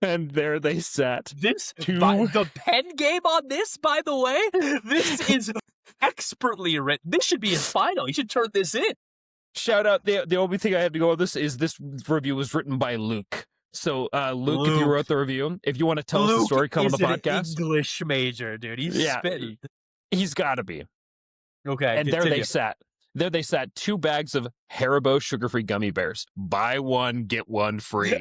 And there they sat. The pen game on this, by the way, this is expertly written. This should be his final. You should turn this in. Shout out. The only thing I have to go with this is this review was written by Luke. So, Luke, if you wrote the review, if you want to tell us the story, come on the podcast. English major, dude. He's spitting. He's got to be. Okay, and there they sat. There they sat, 2 bags of Haribo sugar-free gummy bears. Buy one, get one free.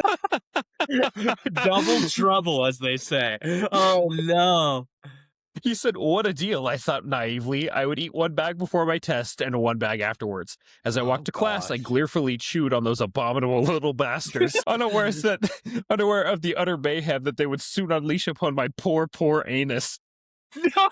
Double trouble, as they say. Oh, no. He said, "What a deal," I thought naively. I would eat one bag before my test and one bag afterwards. As I walked Oh to class, I gosh. gleefully chewed on those abominable little bastards, unaware of the utter mayhem that they would soon unleash upon my poor, poor anus. No.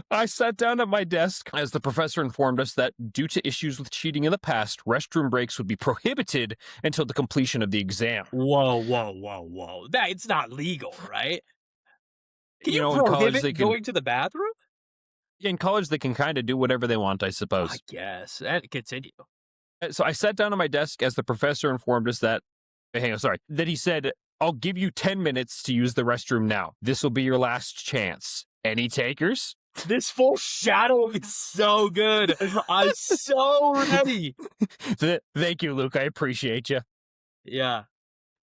I sat down at my desk as the professor informed us that, due to issues with cheating in the past, restroom breaks would be prohibited until the completion of the exam. Whoa, whoa, whoa, whoa. That it's not legal, right? Can You you know, in college prohibit going to the bathroom? they can kind of do whatever they want, I I suppose. guess. And continue. So I sat down at my desk as the professor informed us that, hang on, sorry, that he said, "I'll give you 10 minutes to use the restroom now. This will be your last chance. Any takers?" This foreshadowing is so good. I'm so ready. Thank you, Luke. I appreciate you. Yeah.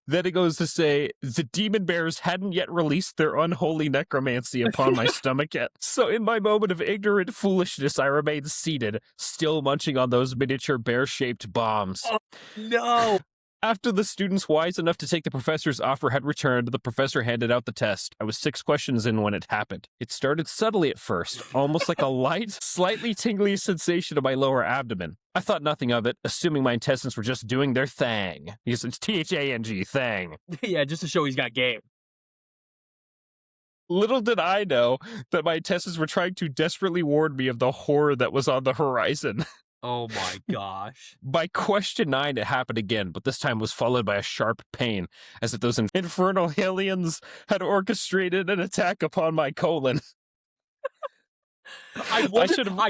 Then it goes to say, the demon bears hadn't yet released their unholy necromancy upon my stomach yet. So in my moment of ignorant foolishness, I remained seated, still munching on those miniature bear-shaped bombs. Oh, no. After the students wise enough to take the professor's offer had returned, the professor handed out the test. I was 6 questions in when it happened. It started subtly at first, almost like a light, slightly tingly sensation in my lower abdomen. I thought nothing of it, assuming my intestines were just doing their thing. Because it's T-H-A-N-G, thing. Yeah, just to show he's got game. Little did I know that my intestines were trying to desperately warn me of the horror that was on the horizon. Oh my gosh. By question 9, it happened again, but this time was followed by a sharp pain, as if those infernal aliens had orchestrated an attack upon my colon. I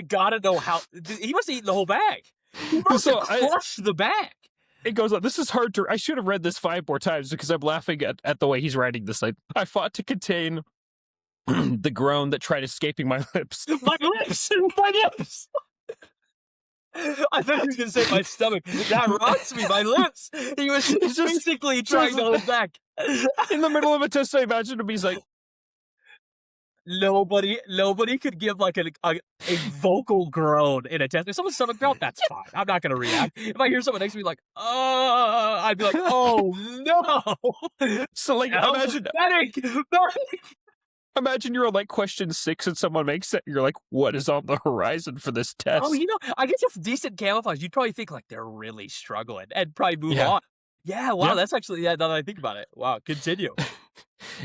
gotta know how. He must have eaten the whole bag. He must have crushed the bag. It goes on. This is hard to. I should have read this 5 more times because I'm laughing at the way he's writing this. I fought to contain the groan that tried escaping my lips. My lips! My lips! I thought he was going to say my stomach. That rocks me, my lips. He was just basically trying to hold back. In the middle of a test, I imagine him, he's like, nobody could give like a vocal groan in a test. If someone's stomach growled, that's fine. I'm not going to react. If I hear someone next to me like, I'd be like, oh no. So like, imagine you're on like question 6 and someone makes it. You're like, what is on the horizon for this test? Oh, I guess it's decent camouflage. You'd probably think like they're really struggling and probably move on. Yeah, wow, that's actually, now that I think about it. Wow, continue.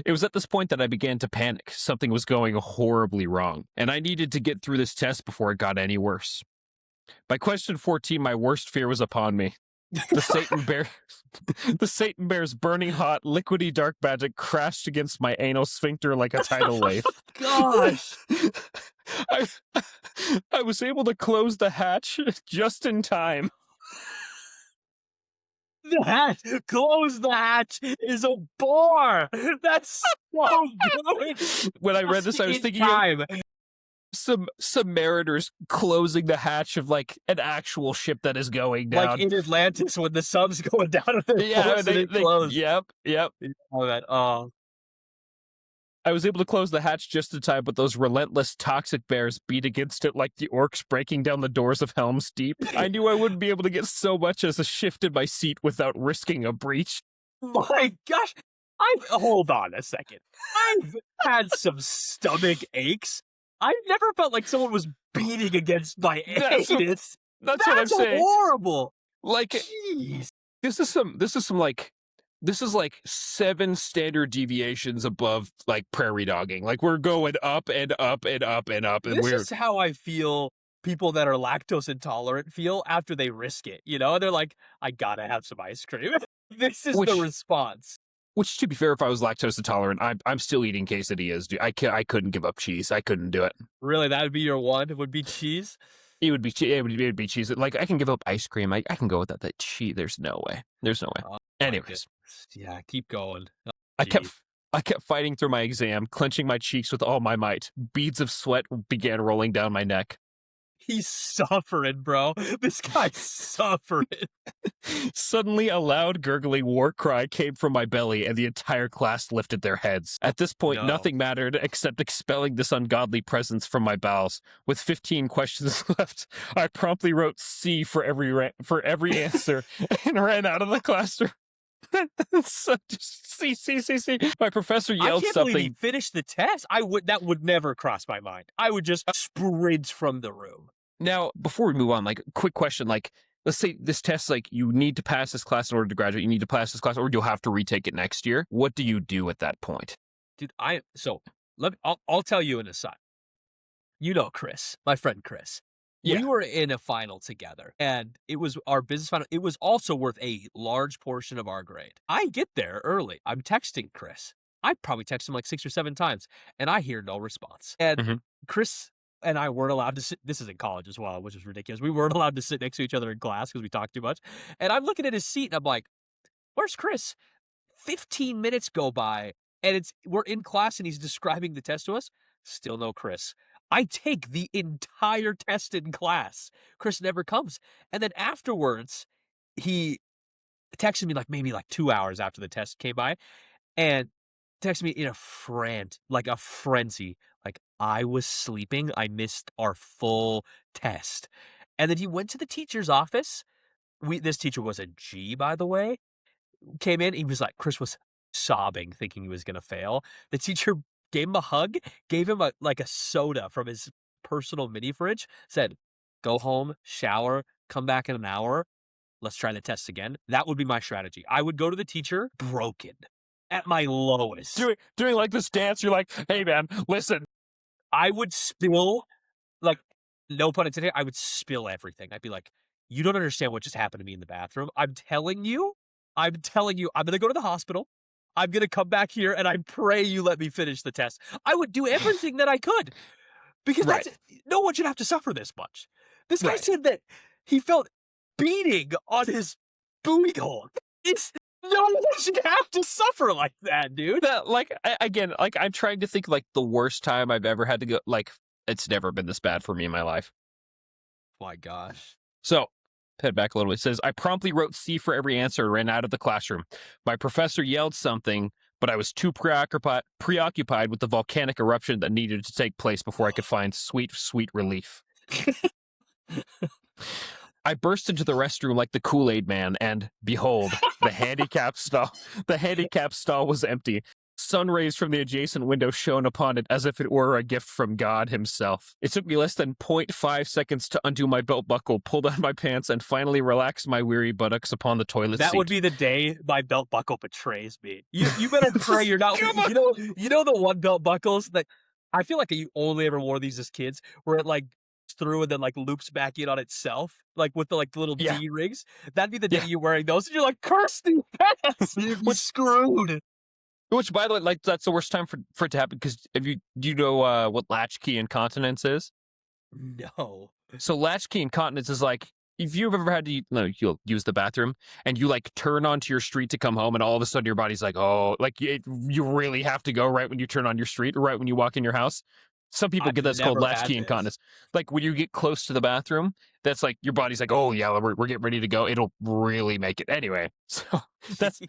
It was at this point that I began to panic. Something was going horribly wrong, and I needed to get through this test before it got any worse. By question 14, my worst fear was upon me. The Satan Bear's burning hot, liquidy dark magic crashed against my anal sphincter like a tidal wave. Gosh. I was able to close the hatch just in time. Close the hatch is a bore. That's so good. When I read this, I was thinking of some mariners closing the hatch of like an actual ship that is going down, like in Atlantis when the sun's going down. They close. Yep. Oh, I was able to close the hatch just in time, but those relentless toxic bears beat against it like the orcs breaking down the doors of Helm's Deep. I knew I wouldn't be able to get so much as a shift in my seat without risking a breach. My gosh. Hold on a second. I've had some stomach aches. I've never felt like someone was beating against my anus. That's what I'm saying. Horrible. Like, jeez. This is like 7 standard deviations above like prairie dogging. Like we're going up and up and up and up. And this is how I feel people that are lactose intolerant feel after they risk it. They're like, I gotta have some ice cream. This is the response. Which, to be fair, if I was lactose intolerant, I'm still eating quesadillas. Dude. I couldn't give up cheese. I couldn't do it. Really, that would be your one? It would be cheese? It would be cheese. Like, I can give up ice cream. I can go without that cheese. There's no way. Anyways. Yeah, keep going. Oh, I kept fighting through my exam, clenching my cheeks with all my might. Beads of sweat began rolling down my neck. He's suffering, bro. This guy's suffering. Suddenly, a loud, gurgling war cry came from my belly, and the entire class lifted their heads. At this point, nothing mattered except expelling this ungodly presence from my bowels. With 15 questions left, I promptly wrote C for every answer and ran out of the classroom. So just see. My professor I yelled can't believe he something. finished the test. That would never cross my mind. I would just sprint from the room. Now, before we move on, like, quick question, like, let's say this test, like, you need to pass this class in order to graduate. You need to pass this class, or you'll have to retake it next year. What do you do at that point? Dude, I'll tell you an aside. You know Chris, my friend Chris. Yeah. We were in a final together, and it was our business final. It was also worth a large portion of our grade. I get there early. I'm texting Chris. I probably text him like 6 or 7 times, and I hear no response. And Mhm. Chris and I weren't allowed to sit. This is in college as well, which is ridiculous. We weren't allowed to sit next to each other in class because we talked too much. And I'm looking at his seat, and I'm like, "Where's Chris?" 15 minutes go by, and we're in class, and he's describing the test to us. Still no Chris. I take the entire test in class. Chris never comes. And then afterwards, he texted me like maybe like 2 hours after the test came by and texted me in like a frenzy. Like, I was sleeping. I missed our full test. And then he went to the teacher's office. This teacher was a G, by the way. Came in, he was like, Chris was sobbing, thinking he was gonna fail. The teacher gave him a hug, gave him a soda from his personal mini fridge, said, "Go home, shower, come back in an hour. Let's try the test again." That would be my strategy. I would go to the teacher broken, at my lowest. Doing like this dance, you're like, "Hey, man, listen." I would spill, like, no pun intended, I would spill everything. I'd be like, "You don't understand what just happened to me in the bathroom. I'm telling you, I'm gonna go to the hospital. I'm gonna come back here, and I pray you let me finish the test." I would do everything that I could because Right. no one should have to suffer this much. This guy Right. said that he felt beating on his booty hole. It's No one should have to suffer like that, dude. That, like, again, like, I'm trying to think, like, the worst time I've ever had to go, like, it's never been this bad for me in my life. My gosh. So, head back a little bit. It says, I promptly wrote C for every answer and ran out of the classroom. My professor yelled something, but I was too preoccupied with the volcanic eruption that needed to take place before I could find sweet, sweet relief. I burst into the restroom like the Kool-Aid man, and behold, the handicap stall was empty. Sun rays from the adjacent window shone upon it as if it were a gift from God himself. It took me less than 0.5 seconds to undo my belt buckle, pull down my pants, and finally relax my weary buttocks upon the toilet That seat. would be the day my belt buckle betrays me. You better pray you're not. Come on. You know the one belt buckles that I feel like you only ever wore these as kids, where it like through and then like loops back in on itself, like with the little Yeah. D rings. That'd be the day Yeah. you're wearing those, and you're like, curse these pants, you're screwed. Which, by the way, like, that's the worst time for it to happen, because do you know what latchkey incontinence is? No. So latchkey incontinence is like, if you've ever had to, no, you'll use the bathroom and you like turn onto your street to come home, and all of a sudden your body's like, oh, like you really have to go right when you turn on your street or right when you walk in your house. Some people get that's called never had latchkey this. incontinence. Like, when you get close to the bathroom, that's like your body's like, oh yeah, we're getting ready to go. It'll really make it anyway. So that's.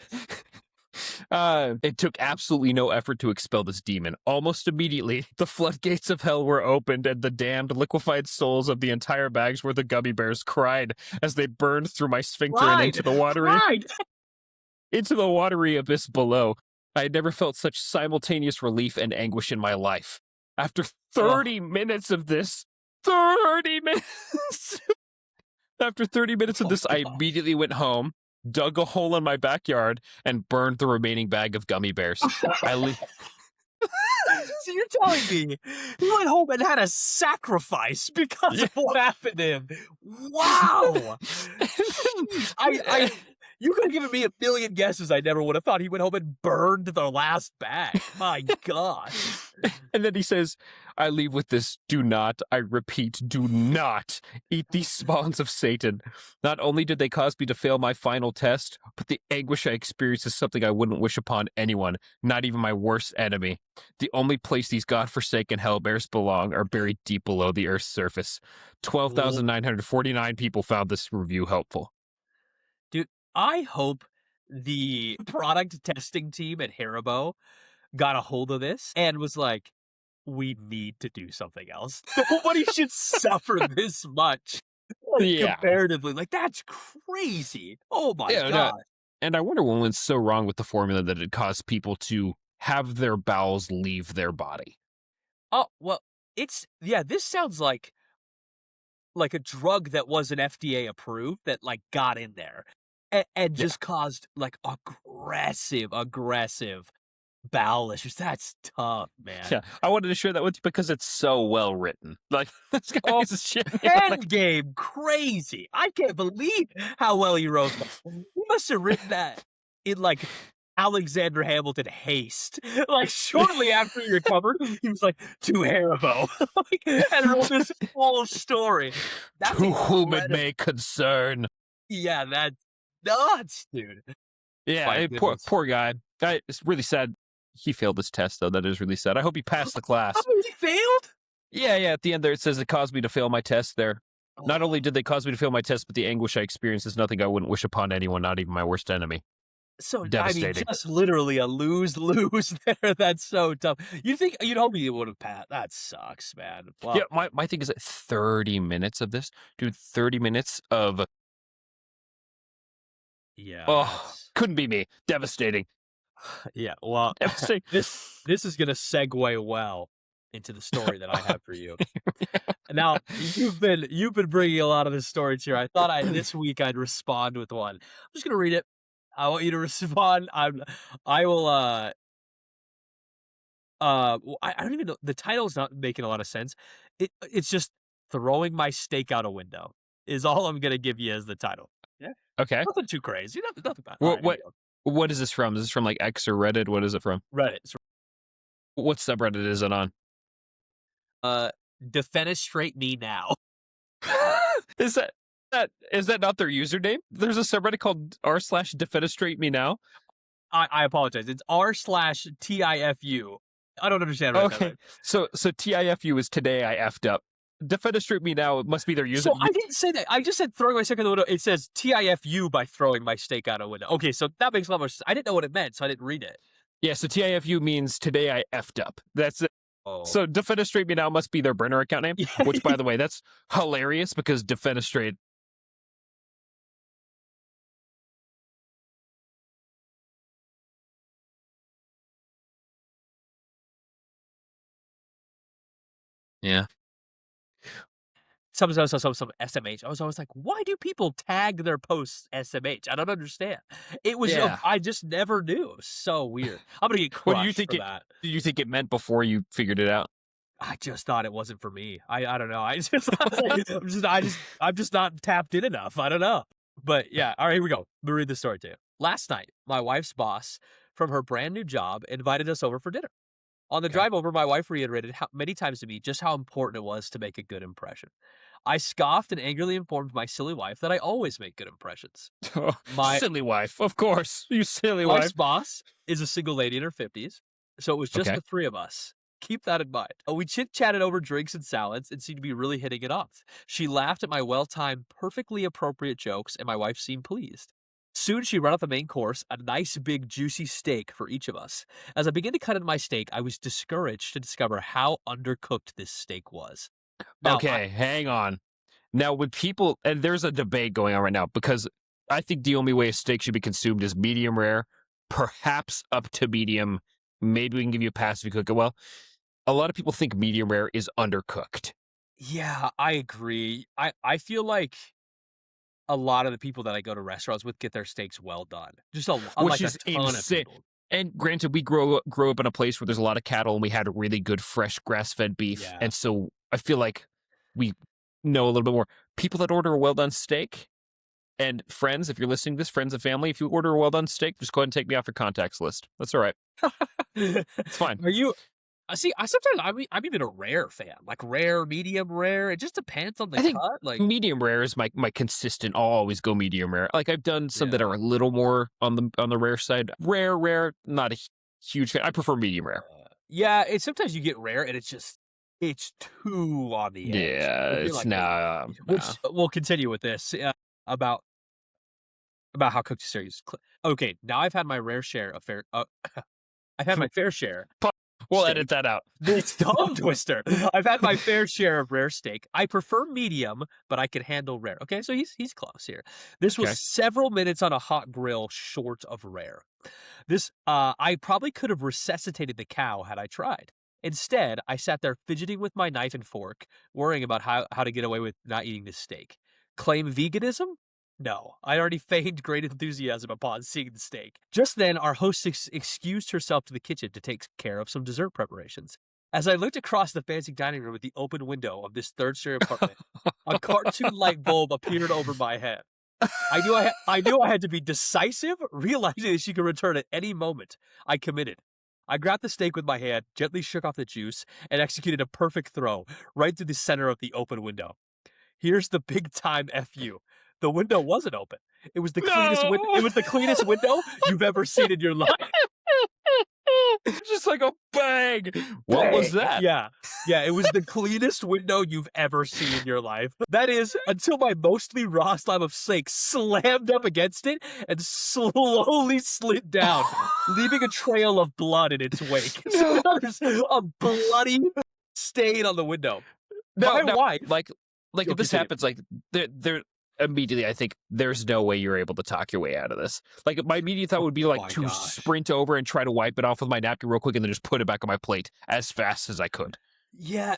It took absolutely no effort to expel this demon. Almost immediately, the floodgates of hell were opened, and the damned, liquefied souls of the entire bags worth of gummy bears cried as they burned through my sphincter and into the watery abyss below. I had never felt such simultaneous relief and anguish in my life. After 30 minutes of this, 30 minutes. After 30 minutes of this, I immediately went home, dug a hole in my backyard, and burned the remaining bag of gummy bears. So you're telling me he went home and had a sacrifice because of what happened to him? Wow! You could have given me a million guesses. I never would have thought he went home and burned the last bag. My God! And then he says, I leave with this: do not, I repeat, do not eat these spawns of Satan. Not only did they cause me to fail my final test, but the anguish I experienced is something I wouldn't wish upon anyone, not even my worst enemy. The only place these godforsaken hellbears belong are buried deep below the Earth's surface. 12,949 people found this review helpful. Dude, I hope the product testing team at Haribo got a hold of this and was like, we need to do something else. Nobody should suffer this much. Comparatively. Like, that's crazy. Oh my God. No, And I wonder what went so wrong with the formula that it caused people to have their bowels leave their body. Oh, well, yeah, this sounds like a drug that wasn't FDA approved that, like, got in there and Yeah. just caused, like, aggressive bowel issues. That's tough, man. Yeah. I wanted to share that with you because it's so well written. Like, this guy Oh, is pen like, game, crazy. I can't believe how well he wrote that. He must have written that in, like, Alexander Hamilton haste. Like, shortly after he recovered, he was like, "To Haribo," like, and wrote this whole story. That's to whom it incredible. may concern. Yeah, that's nuts, dude. Yeah, My poor goodness. poor guy. It's really sad. He failed this test, though. That is really sad. I hope he passed the class. Oh, he failed? Yeah. At the end there, it says it caused me to fail my test. There. Not Oh, only did they cause me to fail my test, but the anguish I experienced is nothing I wouldn't wish upon anyone, not even my worst enemy. so, I mean, Devastating. just literally a lose-lose there. That's so tough. You'd hope he would have passed. That sucks, man. Yeah, Well, my thing is that 30 minutes of this, dude, 30 minutes of, yeah, oh, that's couldn't be me. Devastating. yeah, well, Devastating. this is gonna segue well into the story that I have for you. Now, you've been bringing a lot of the stories here. I thought this week I'd respond with one. I'm just gonna read it. I want you to respond. I will, I don't even know, the title's not making a lot of sense. It's just throwing my steak out a window is all I'm gonna give you as the title. Yeah, Okay. nothing too crazy, nothing bad. All What, right, here what, we go. what is this from? Is this from like X or Reddit? What is it from? Reddit. What subreddit is it on? Uh, Defenestrate me now. is that not their username? There's a subreddit called r/defenestrate me now. I apologize. It's r/TIFU. I don't understand right now. Okay, so TIFU is today I effed up. Defenestrate me now. It must be their user. So I didn't say that. I just said throwing my steak out the window. It says TIFU by throwing my steak out a window. Okay, so that makes a lot more sense. I didn't know what it meant, so I didn't read it. Yeah, so TIFU means today I effed up. That's it. Oh. So Defenestrate me now must be their burner account name. Yeah. Which, by the way, that's hilarious because Defenestrate. Yeah. Some SMH. I was always like, why do people tag their posts SMH? I don't understand. It was Yeah. I just never knew. It was so weird. I'm gonna get crushed What do you think for that. Did you think it meant before you figured it out? I just thought it wasn't for me. I don't know. I'm just not tapped in enough. I don't know. But yeah, all right, here we go. Let me read the story to you. Last night, my wife's boss from her brand new job invited us over for dinner. On the Okay. drive over, my wife reiterated many times to me just how important it was to make a good impression. I scoffed and angrily informed my silly wife that I always make good impressions. My Silly wife, of course. You silly wife's wife. boss is a single lady in her 50s, so it was just Okay. the three of us. Keep that in mind. We chit-chatted over drinks and salads and seemed to be really hitting it off. She laughed at my well-timed, perfectly appropriate jokes, and my wife seemed pleased. Soon she brought out the main course, a nice big juicy steak for each of us. As I began to cut into my steak, I was discouraged to discover how undercooked this steak was. Now, Okay, hang on. Now, when people, and there's a debate going on right now because I think the only way a steak should be consumed is medium rare, perhaps up to medium. Maybe we can give you a pass if you cook it well. A lot of people think medium rare is undercooked. yeah, I agree. I feel like a lot of the people that I go to restaurants with get their steaks well done. Just Which like is a ton of insane. people. And granted, we grew up in a place where there's a lot of cattle and we had really good, fresh, grass fed beef. Yeah. And so I feel like we know a little bit more. People that order a well done steak, and friends, if you're listening to this, friends and family, if you order a well done steak, just go ahead and take me off your contacts list. That's all right. It's fine. Are you? I see. I sometimes I'm even a rare fan, like rare, medium rare. It just depends on the I think cut. Like, medium rare is my consistent. I'll always go medium rare. Like I've done some that Yeah. are a little more on the rare side. Rare, not a huge fan. I prefer medium rare. yeah, it's sometimes you get rare and it's too on the edge. Yeah, You're it's like, nah. which we'll continue with this about how cooked series. Okay, now I've had my rare share of fair. I've had my fair share. We'll steak. edit that out. This tongue twister. I've had my fair share of rare steak. I prefer medium, but I can handle rare. Okay, so he's close here. This was Okay. several minutes on a hot grill short of rare. This I probably could have resuscitated the cow had I tried. Instead, I sat there fidgeting with my knife and fork, worrying about how to get away with not eating this steak. Claim veganism? No, I already feigned great enthusiasm upon seeing the steak. Just then, our host excused herself to the kitchen to take care of some dessert preparations. As I looked across the fancy dining room at the open window of this third-story apartment, a cartoon light bulb appeared over my head. I knew I had to be decisive, realizing that she could return at any moment. I committed. I grabbed the steak with my hand, gently shook off the juice, and executed a perfect throw right through the center of the open window. Here's the big time FU. The window wasn't open. It was the cleanest it was the cleanest window you've ever seen in your life. Just like a bang. What was that? Yeah. Yeah, it was the cleanest window you've ever seen in your life. That is, until my mostly raw slab of steak slammed up against it and slowly slid down, leaving a trail of blood in its wake. So there's a bloody stain on the window. My wife, like if this continue. happens, like there immediately, I think there's no way you're able to talk your way out of this. Like my immediate thought would be like my to gosh. sprint over and try to wipe it off with my napkin real quick, and then just put it back on my plate as fast as I could. Yeah,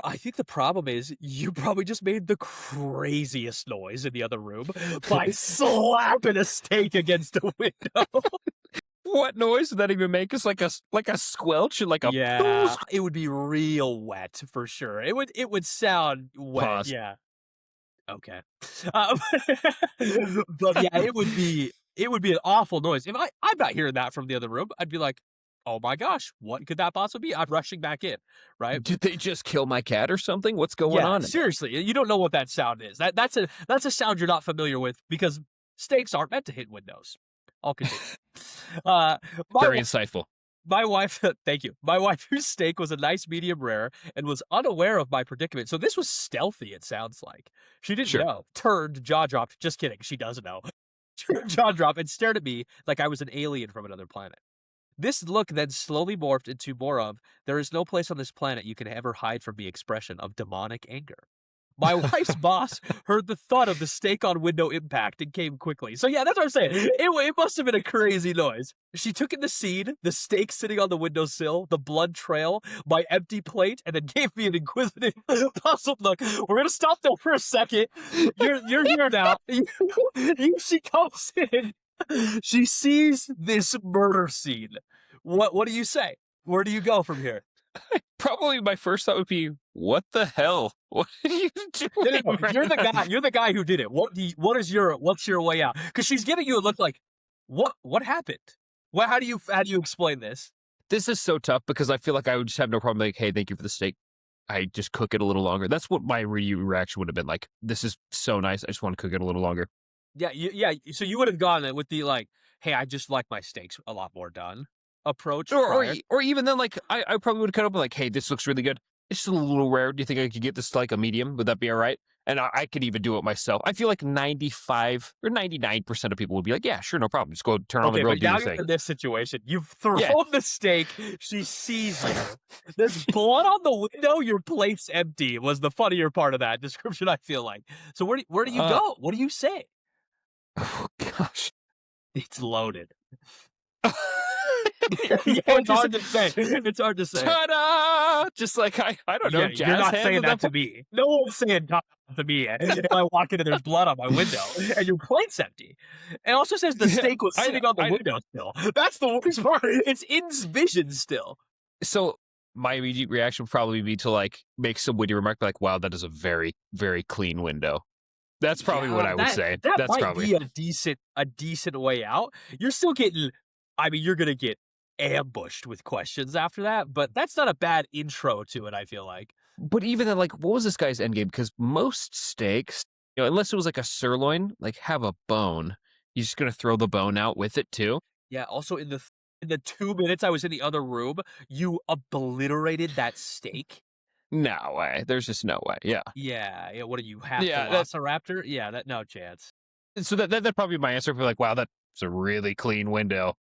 I think the problem is you probably just made the craziest noise in the other room by slapping a steak against the window. What noise would that even make? It's like a squelch, like a Yeah, it would be real wet for sure. It would sound wet. Pause. Yeah. Okay. But yeah, it would be an awful noise. If I'm not hearing that from the other room, I'd be like, oh my gosh, what could that possibly be? I'm rushing back in, right? Did they just kill my cat or something? What's going on? Seriously, you don't know what that sound is. That's a sound you're not familiar with because steaks aren't meant to hit windows. I'll continue. Very insightful. My wife, thank you. My wife, whose steak was a nice medium rare and was unaware of my predicament. So this was stealthy, it sounds like. She didn't know. Turned, jaw dropped. Just kidding. She does know. Turned, jaw dropped, and stared at me like I was an alien from another planet. This look then slowly morphed into more of, there is no place on this planet you can ever hide from the expression of demonic anger. My wife's boss heard the thud of the steak on window impact and came quickly. So yeah, that's what I'm saying. It must have been a crazy noise. She took in the scene, the steak sitting on the windowsill, the blood trail, my empty plate, and then gave me an inquisitive, puzzled look. We're gonna stop there for a second. You're here now. She comes in. She sees this murder scene. What do you say? Where do you go from here? Probably my first thought would be, what the hell? What are you doing? You're the guy who did it. What's your way out? Because she's giving you a look like, what happened? How do you explain this? This is so tough because I feel like I would just have no problem like, hey, thank you for the steak. I just cook it a little longer. That's what my reaction would have been like. This is so nice. I just want to cook it a little longer. Yeah. So you would have gone with the like, hey, I just like my steaks a lot more done approach. Or even then, like, I probably would have cut up like, hey, this looks really good. It's just a little rare. Do you think I could get this to like a medium? Would that be all right? And I could even do it myself. I feel like 95 or 99% of people would be like, yeah, sure, no problem. Just go turn on the grill, but do now your you're thing. in this situation. You've thrown the steak. She sees you. There's blood on the window. Your plate's empty. Was the funnier part of that description, I feel like. So where do you go? What do you say? Oh, gosh. It's loaded. It's hard to say. It's hard to say. Ta-da! Just like, I don't know. You're not saying that to me. No one's saying ta to me. If I walk in and there's blood on my window and your plate's empty. It also says the steak was sitting on the window still. That's the worst part. It's in vision still. So my immediate reaction would probably be to like make some witty remark like, wow, that is a very, very clean window. That's probably what I would say. That's might probably be a decent way out. You're still getting, you're going to get ambushed with questions after that, but that's not a bad intro to it, I feel like. But even then, like, what was this guy's end game? Because most steaks, unless it was like a sirloin, like have a bone. You're just going to throw the bone out with it too? Yeah, also in the 2 minutes I was in the other room, you obliterated that steak. No way. There's just no way. Yeah. Yeah. What are you, half Velociraptor? Yeah, no chance. So that'd probably be my answer for like, wow, that's a really clean window.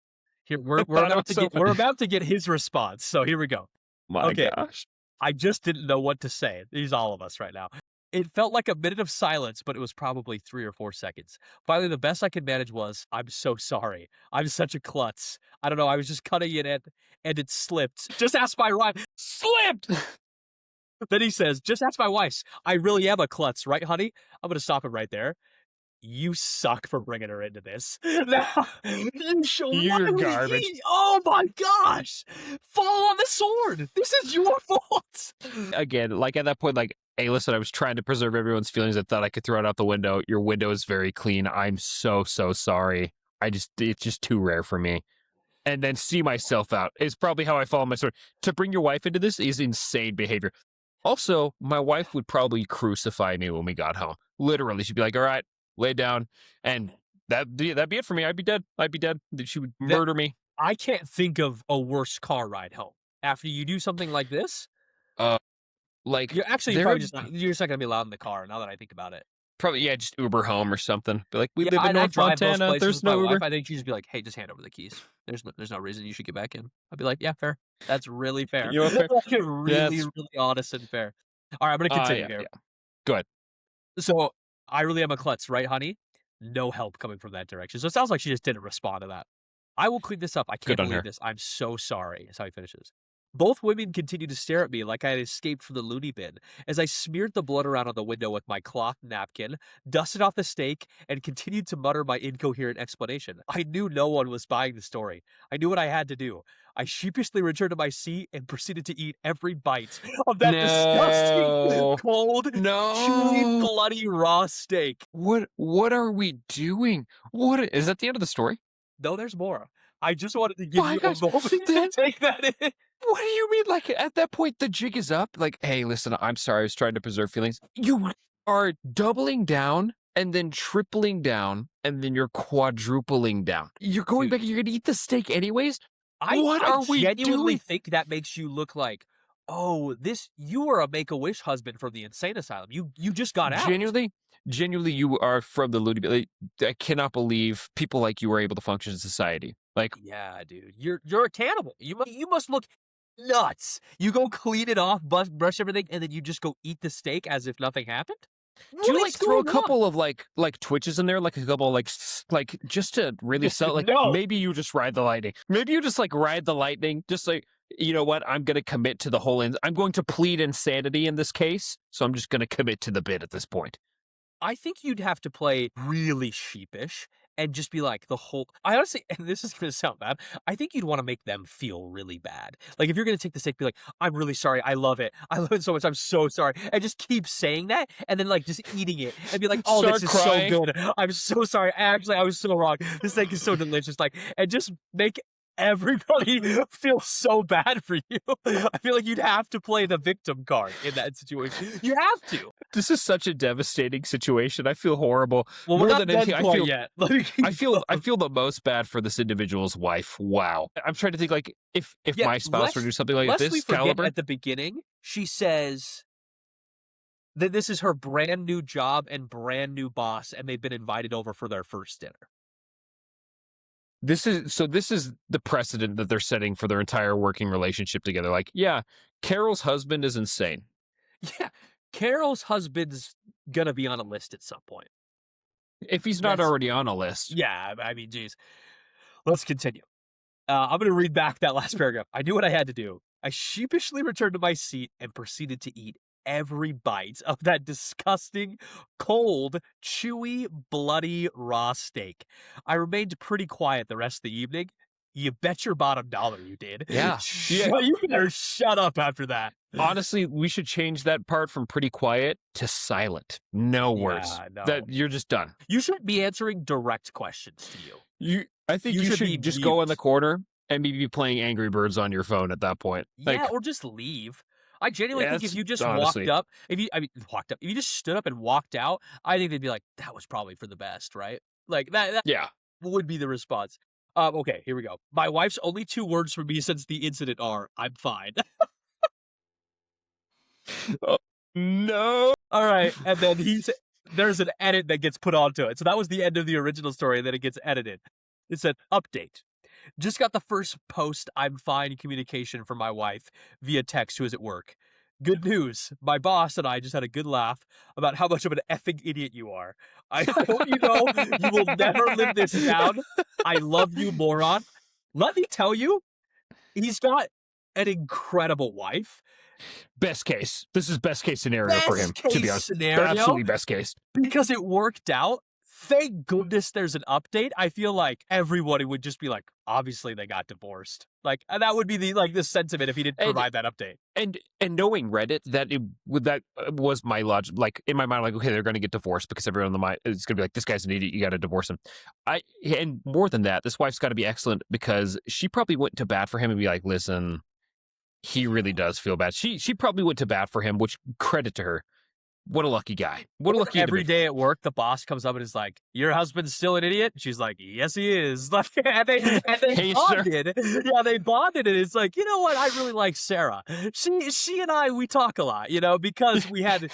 Here I we're thought it about was to so we're funny. about to get his response. So here we go. My Okay. gosh. I just didn't know what to say. These all of us right now. It felt like a minute of silence, but it was probably 3 or 4 seconds. Finally, the best I could manage was, "I'm so sorry. I'm such a klutz. I don't know, I was just cutting it in and it slipped. Just ask my wife." Slipped. Then he says, "Just ask my wife. I really am a klutz, right, honey?" I'm gonna stop him right there. You suck for bringing her into this. Now, why You're would garbage. oh my gosh! Fall on the sword! This is your fault! Again, like at that point, like, hey, listen, I was trying to preserve everyone's feelings. I thought I could throw it out the window. Your window is very clean. I'm so sorry. It's just too rare for me. And then see myself out is probably how I fall on my sword. To bring your wife into this is insane behavior. Also, my wife would probably crucify me when we got home. Literally, she'd be like, all right, lay down. And that'd be it for me. I'd be dead. She would murder me. I can't think of a worse car ride home. After you do something like this, Like, you're there probably just not gonna be allowed in the car now that I think about it. probably, yeah, just Uber home or something. Be like, we Yeah, live in and I North drive those Montana. places There's with my no wife. Uber. I think she'd just be like, "Hey, just hand over the keys. There's no reason you should get back in." I'd be like, "Yeah, fair. That's really fair." You know what, fair? Like, really, Yeah, really honest and fair. All right, I'm gonna continue yeah, here. yeah. Go ahead. So, I really am a klutz, right, honey? No help coming from that direction. So it sounds like she just didn't respond to that. "I will clean this up. I can't Good on believe her. this. I'm so sorry," is how he finishes. Both women continued to stare at me like I had escaped from the loony bin as I smeared the blood around on the window with my cloth napkin, dusted off the steak, and continued to mutter my incoherent explanation. I knew no one was buying the story. I knew what I had to do. I sheepishly returned to my seat and proceeded to eat every bite of that disgusting, No. cold, chewy, No. bloody raw steak. What are we doing? What is that the end of the story? No, there's more. I just wanted to give My you gosh, a moment to that- take that in. What do you mean? Like, at that point, the jig is up? Like, hey, listen, I'm sorry. I was trying to preserve feelings. You are doubling down and then tripling down and then you're quadrupling down. You're going Dude. back. You're going to eat the steak anyways? What I are we genuinely doing? think that makes you look like, oh, you are a Make-A-Wish husband from the insane asylum. You just got out. Genuinely, you are from the loony bin. Like, I cannot believe people like you are able to function in society. Like, Yeah, dude. You're a cannibal. You must look nuts. You go clean it off, brush everything, and then you just go eat the steak as if nothing happened? do you What like is throw a going on? couple of like twitches in there, like a couple of like just to really sell? Like, No. maybe you just ride the lightning. Maybe you just like ride the lightning. Just like, you know what? I'm gonna commit to the whole. I'm going to plead insanity in this case, so I'm just gonna commit to the bit at this point. I think you'd have to play really sheepish and just be like I honestly, and this is gonna sound bad, I think you'd want to make them feel really bad. Like if you're gonna take the steak, be like, "I'm really sorry, I love it so much, I'm so sorry," and just keep saying that, and then like just eating it and be like, "Oh, Start this is crying. so good. I'm so sorry. Actually, I was so wrong. This steak is so delicious." Like, and just make everybody feel so bad for you. I feel like you'd have to play the victim card in that situation. You have to. This is such a devastating situation. I feel horrible. Well, we're More not than done anything, quite yet. Let me keep I feel going. the most bad for this individual's wife. Wow. I'm trying to think, like, if Yeah, my spouse were to do something like lest we this forget caliber. at the beginning, she says that this is her brand new job and brand new boss, and they've been invited over for their first dinner. This is the precedent that they're setting for their entire working relationship together. Like, yeah, Carol's husband is insane. Yeah, Carol's husband's gonna be on a list at some point. If he's not That's- already on a list. Yeah, I mean, geez. Let's continue. I'm going to read back that last paragraph. I knew what I had to do. I sheepishly returned to my seat and proceeded to eat every bite of that disgusting, cold, chewy, bloody, raw steak. I remained pretty quiet the rest of the evening. You bet your bottom dollar you did. Yeah. You better shut up after that. Honestly, we should change that part from pretty quiet to silent. No words. Yeah, no. That you're just done. You shouldn't be answering direct questions to you. I think You you should should be just go in the mute. corner and maybe be playing Angry Birds on your phone at that point. Like, Yeah, or just leave. I genuinely think if Yes, you just honestly. walked up, if you just stood up and walked out, I think they'd be like, that was probably for the best, right? Like that yeah. would be the response. Okay, here we go. My wife's only 2 words for me since the incident are, "I'm fine." No. All right, and then there's an edit that gets put onto it. So that was the end of the original story, and then it gets edited. It said, "Update. Just got the first post I'm fine communication from my wife via text who is at work. Good news. My boss and I just had a good laugh about how much of an effing idiot you are. I hope you know you will never live this down. I love you, moron. Let me tell you, he's got an incredible wife. Best case. This is best case scenario for him, Best to be case honest. scenario. Absolutely best case. Because it worked out. Thank goodness there's an update. I feel like everybody would just be like, obviously they got divorced. Like, and that would be the sentiment if he didn't provide that update. And knowing Reddit, that was my logic. Like in my mind, like, okay, they're going to get divorced because everyone in the mind is going to be like, this guy's an idiot. You got to divorce him. And more than that, this wife's got to be excellent because she probably went to bat for him and be like, listen, he really does feel bad. She probably went to bat for him, which credit to her. What a lucky guy. What a lucky Every individual. day at work, the boss comes up and is like, your husband's still an idiot? She's like, yes, he is. Like, and they Hey, sir. bonded. Yeah, they bonded. And it's like, you know what? I really like Sarah. She and I, we talk a lot, because we had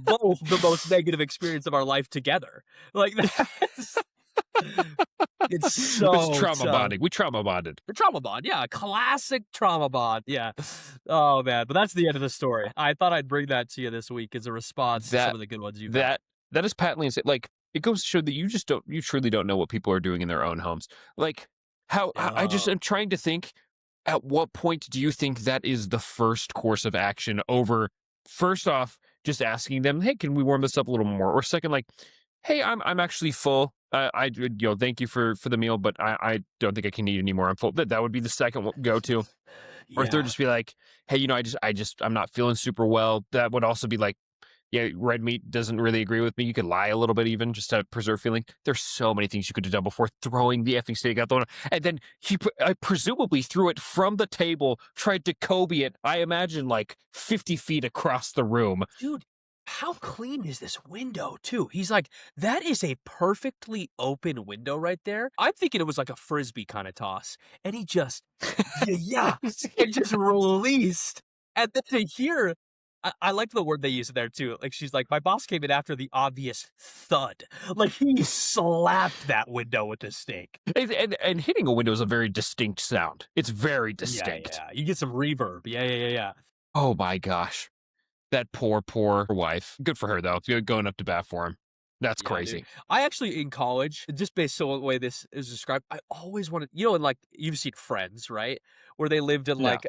both the most negative experience of our life together. Like, it's so It's trauma tough. bonding. We trauma bonded. The trauma bond, yeah, classic trauma bond, yeah. Oh man, but that's the end of the story. I thought I'd bring that to you this week as a response to some of the good ones you've had. That is patently insane. Like, it goes to show that you truly don't know what people are doing in their own homes. Like, I just am trying to think, at what point do you think that is the first course of action over, first off, just asking them, hey, can we warm this up a little more? Or second, like, hey, I'm actually full. Thank you for the meal, but I don't think I can eat anymore. I'm full. That would be the second go to. Or third, just be like, hey, I'm not feeling super well. That would also be like, yeah, red meat doesn't really agree with me. You could lie a little bit even just to preserve feeling. There's so many things you could have done before throwing the effing steak out the window. And then he presumably threw it from the table, tried to Kobe it, I imagine, like 50 feet across the room. Dude, how clean is this window, too? He's like, that is a perfectly open window right there. I'm thinking it was like a Frisbee kind of toss. And he just, it just released. And then to hear, I like the word they use there, too. Like, she's like, my boss came in after the obvious thud. Like, he slapped that window with his steak. And hitting a window is a very distinct sound. It's very distinct. Yeah. You get some reverb. Yeah. Oh, my gosh. That poor wife. Good for her, though. Going up to bat for him. That's crazy. Dude. I actually, in college, just based on the way this is described, I always wanted, and like, you've seen Friends, right? Where they lived in, like,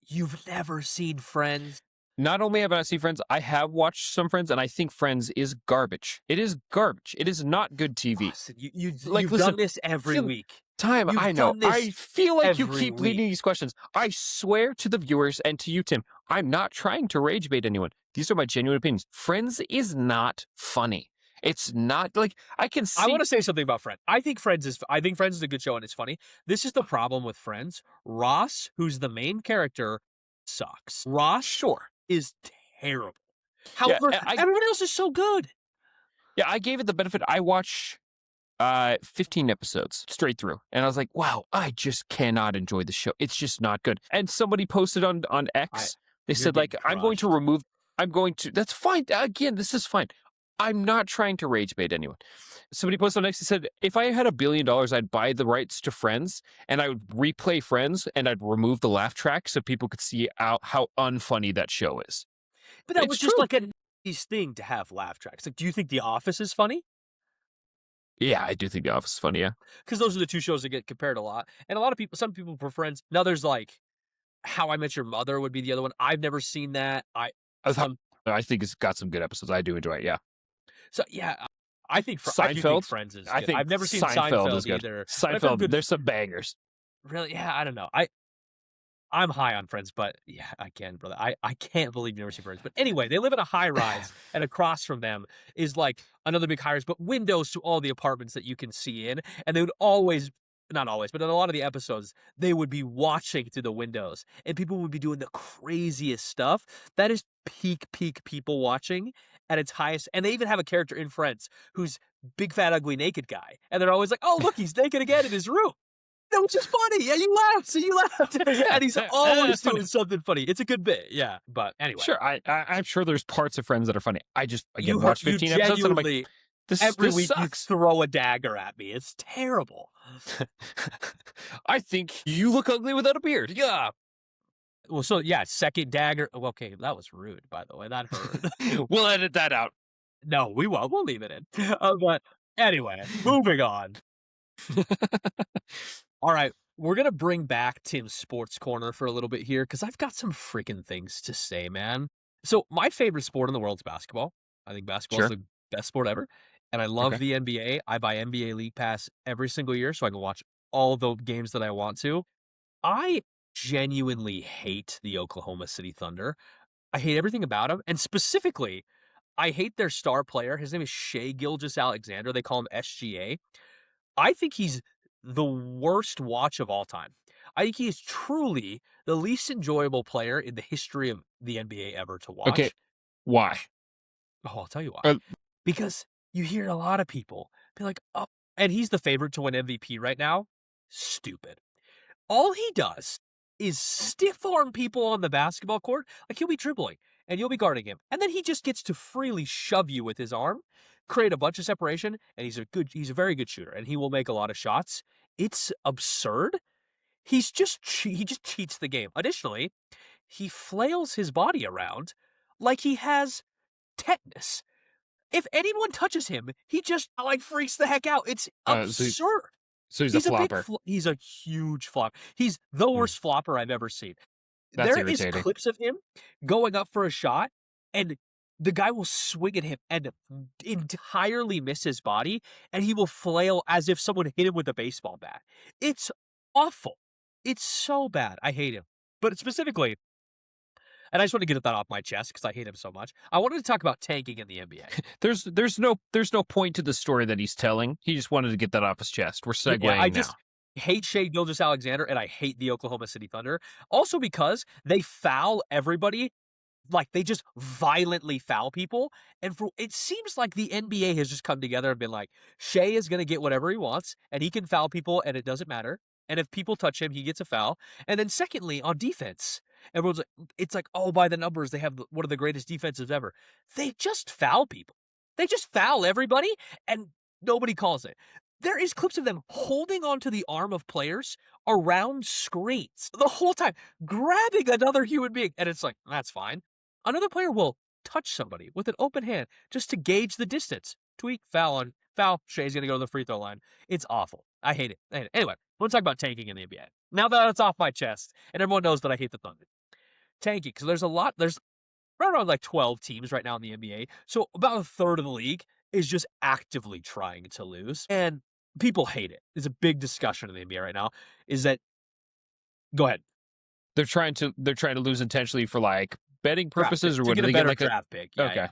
you've never seen Friends? Not only have I not seen Friends, I have watched some Friends, and I think Friends is garbage. It is garbage. It is not good TV. Listen, you've done this every week. I know. I feel like you keep leading these questions. I swear to the viewers and to you, Tim, I'm not trying to rage bait anyone. These are my genuine opinions. Friends is not funny. It's not like I can see. I want to say something about Friends. I think Friends is a good show and it's funny. This is the problem with Friends. Ross, who's the main character, sucks. Ross is terrible. However, everybody else is so good. Yeah, I gave it the benefit. I watched 15 episodes straight through. And I was like, wow, I just cannot enjoy the show. It's just not good. And somebody posted on X, they said, like, that's fine. Again, this is fine. I'm not trying to rage bait anyone. Somebody posted on X and said, if I had $1 billion, I'd buy the rights to Friends and I would replay Friends and I'd remove the laugh track so people could see how unfunny that show is. But that was just like a nice thing to have laugh tracks. Like, do you think The Office is funny? Yeah, I do think The Office is funny, yeah. Because those are the two shows that get compared a lot. And some people prefer Friends. Now there's like How I Met Your Mother would be the other one. I've never seen that. I think it's got some good episodes. I do enjoy it, yeah. So, yeah, I think Seinfeld. Friends is good. I've never seen Seinfeld is good. either. Seinfeld, there's some bangers. Really? Yeah, I don't know. I'm high on Friends, but yeah, again, brother, I can't believe you never seen Friends. But anyway, they live in a high rise, and across from them is like another big high rise, but windows to all the apartments that you can see in. And they would always, not always, but in a lot of the episodes, they would be watching through the windows, and people would be doing the craziest stuff. That is peak people watching at its highest. And they even have a character in Friends who's big, fat, ugly, naked guy. And they're always like, oh, look, he's naked again in his room. That was just funny. Yeah, you laughed. So you laughed. And he's always doing something funny. It's a good bit. Yeah. But anyway. Sure. I'm sure there's parts of Friends that are funny. I just, again, watched 15 episodes and I'm like, this week sucks. you throw a dagger at me. It's terrible. I think you look ugly without a beard. Yeah. Well, so yeah, second dagger. Well, okay, that was rude, by the way. That hurt. We'll edit that out. No, we won't. We'll leave it in. But anyway, moving on. All right, we're gonna bring back Tim's sports corner for a little bit here because I've got some freaking things to say, man. So my favorite sport in the world is basketball. I think basketball is Sure. the best sport ever, and I love Okay. the NBA. I buy NBA League Pass every single year so I can watch all the games that I want to. I genuinely hate the Oklahoma City Thunder. I hate everything about them, and specifically, I hate their star player. His name is Shea Gilgeous-Alexander. They call him SGA. I think he's the worst watch of all time. I think he is truly the least enjoyable player in the history of the NBA ever to Okay. watch. Why? Oh, I'll tell you why. Uh, Because you hear a lot of people be like, "Oh," and he's the favorite to win MVP right now. Stupid. All he does is stiff arm people on the basketball court. Like he'll be dribbling and you'll be guarding him. And then he just gets to freely shove you with his arm, create a bunch of separation, and he's a very good shooter and he will make a lot of shots. It's absurd. He just cheats the game. Additionally, he flails his body around like he has tetanus. If anyone touches him, he just like freaks the heck out. It's so, absurd. so he's a He's a big flopper. he's a huge flop. He's the Hmm. worst flopper I've ever seen. That's There is irritating. clips of him going up for a shot, and the guy will swing at him and entirely miss his body, and he will flail as if someone hit him with a baseball bat. It's awful. It's so bad. I hate him. But specifically, and I just want to get that off my chest because I hate him so much. I wanted to talk about tanking in the NBA. There's no point to the story that he's telling. He just wanted to get that off his chest. We're segueing Yeah, I now. just hate Shea Gilgeous-Alexander, and I hate the Oklahoma City Thunder. Also because they foul everybody, like, they just violently foul people, and it seems like the NBA has just come together and been like, Shea is gonna get whatever he wants, and he can foul people, and it doesn't matter, and if people touch him, he gets a foul. And then secondly, on defense, everyone's like it's like, "Oh, by the numbers, they have one of the greatest defenses ever." They just foul people. They just foul everybody, and nobody calls it. There is clips of them holding onto the arm of players around screens the whole time, grabbing another human being, and it's like, "That's fine." Another player will touch somebody with an open hand just to gauge the distance. Tweak, foul on foul. Shea's gonna go to the free throw line. It's awful. I hate it. Anyway, let's talk about tanking in the NBA. Now that it's off my chest, and everyone knows that I hate the Thunder. Tanking, because there's right around like 12 teams right now in the NBA. So about a third of the league is just actively trying to lose. And people hate it. It's a big discussion in the NBA right now. Is that go ahead. They're trying to lose intentionally for like betting Draft purposes, pick, or to what? Do get a they get better like a draft pick. Yeah, okay? yeah.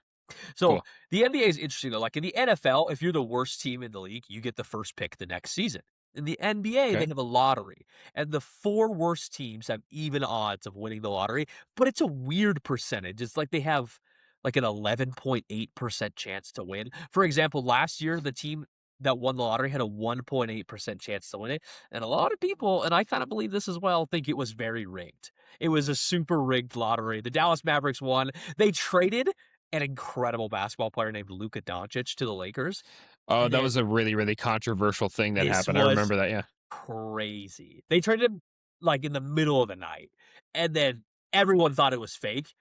So Cool. the NBA is interesting though. Like in the NFL, if you're the worst team in the league, you get the first pick the next season. In the NBA, Okay. they have a lottery, and the 4 worst teams have even odds of winning the lottery, but it's a weird percentage. It's like they have like an 11.8% chance to win. For example, last year, the team that won the lottery had a 1.8% chance to win it. And a lot of people, and I kind of believe this as well, think it was very rigged. It was a super rigged lottery. The Dallas Mavericks won. They traded an incredible basketball player named Luka Doncic to the Lakers. Oh, And that then was a really, really controversial thing that this happened. I was remember that. Yeah. crazy. They traded him like in the middle of the night, and then everyone thought it was fake.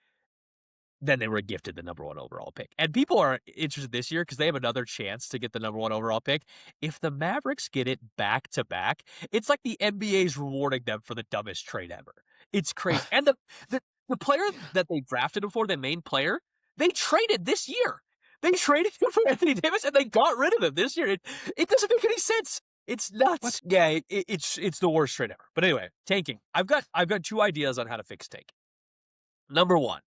Then they were gifted the number 1 overall pick. And people are interested this year because they have another chance to get the number 1 overall pick. If the Mavericks get it back to back, it's like the NBA's rewarding them for the dumbest trade ever. It's crazy. And the player that they drafted him for, the main player, they traded this year. They traded him for Anthony Davis and they got rid of him this year. It doesn't make any sense. It's nuts. What? Yeah, it's the worst trade ever. But anyway, tanking. I've got 2 ideas on how to fix tanking. Number 1.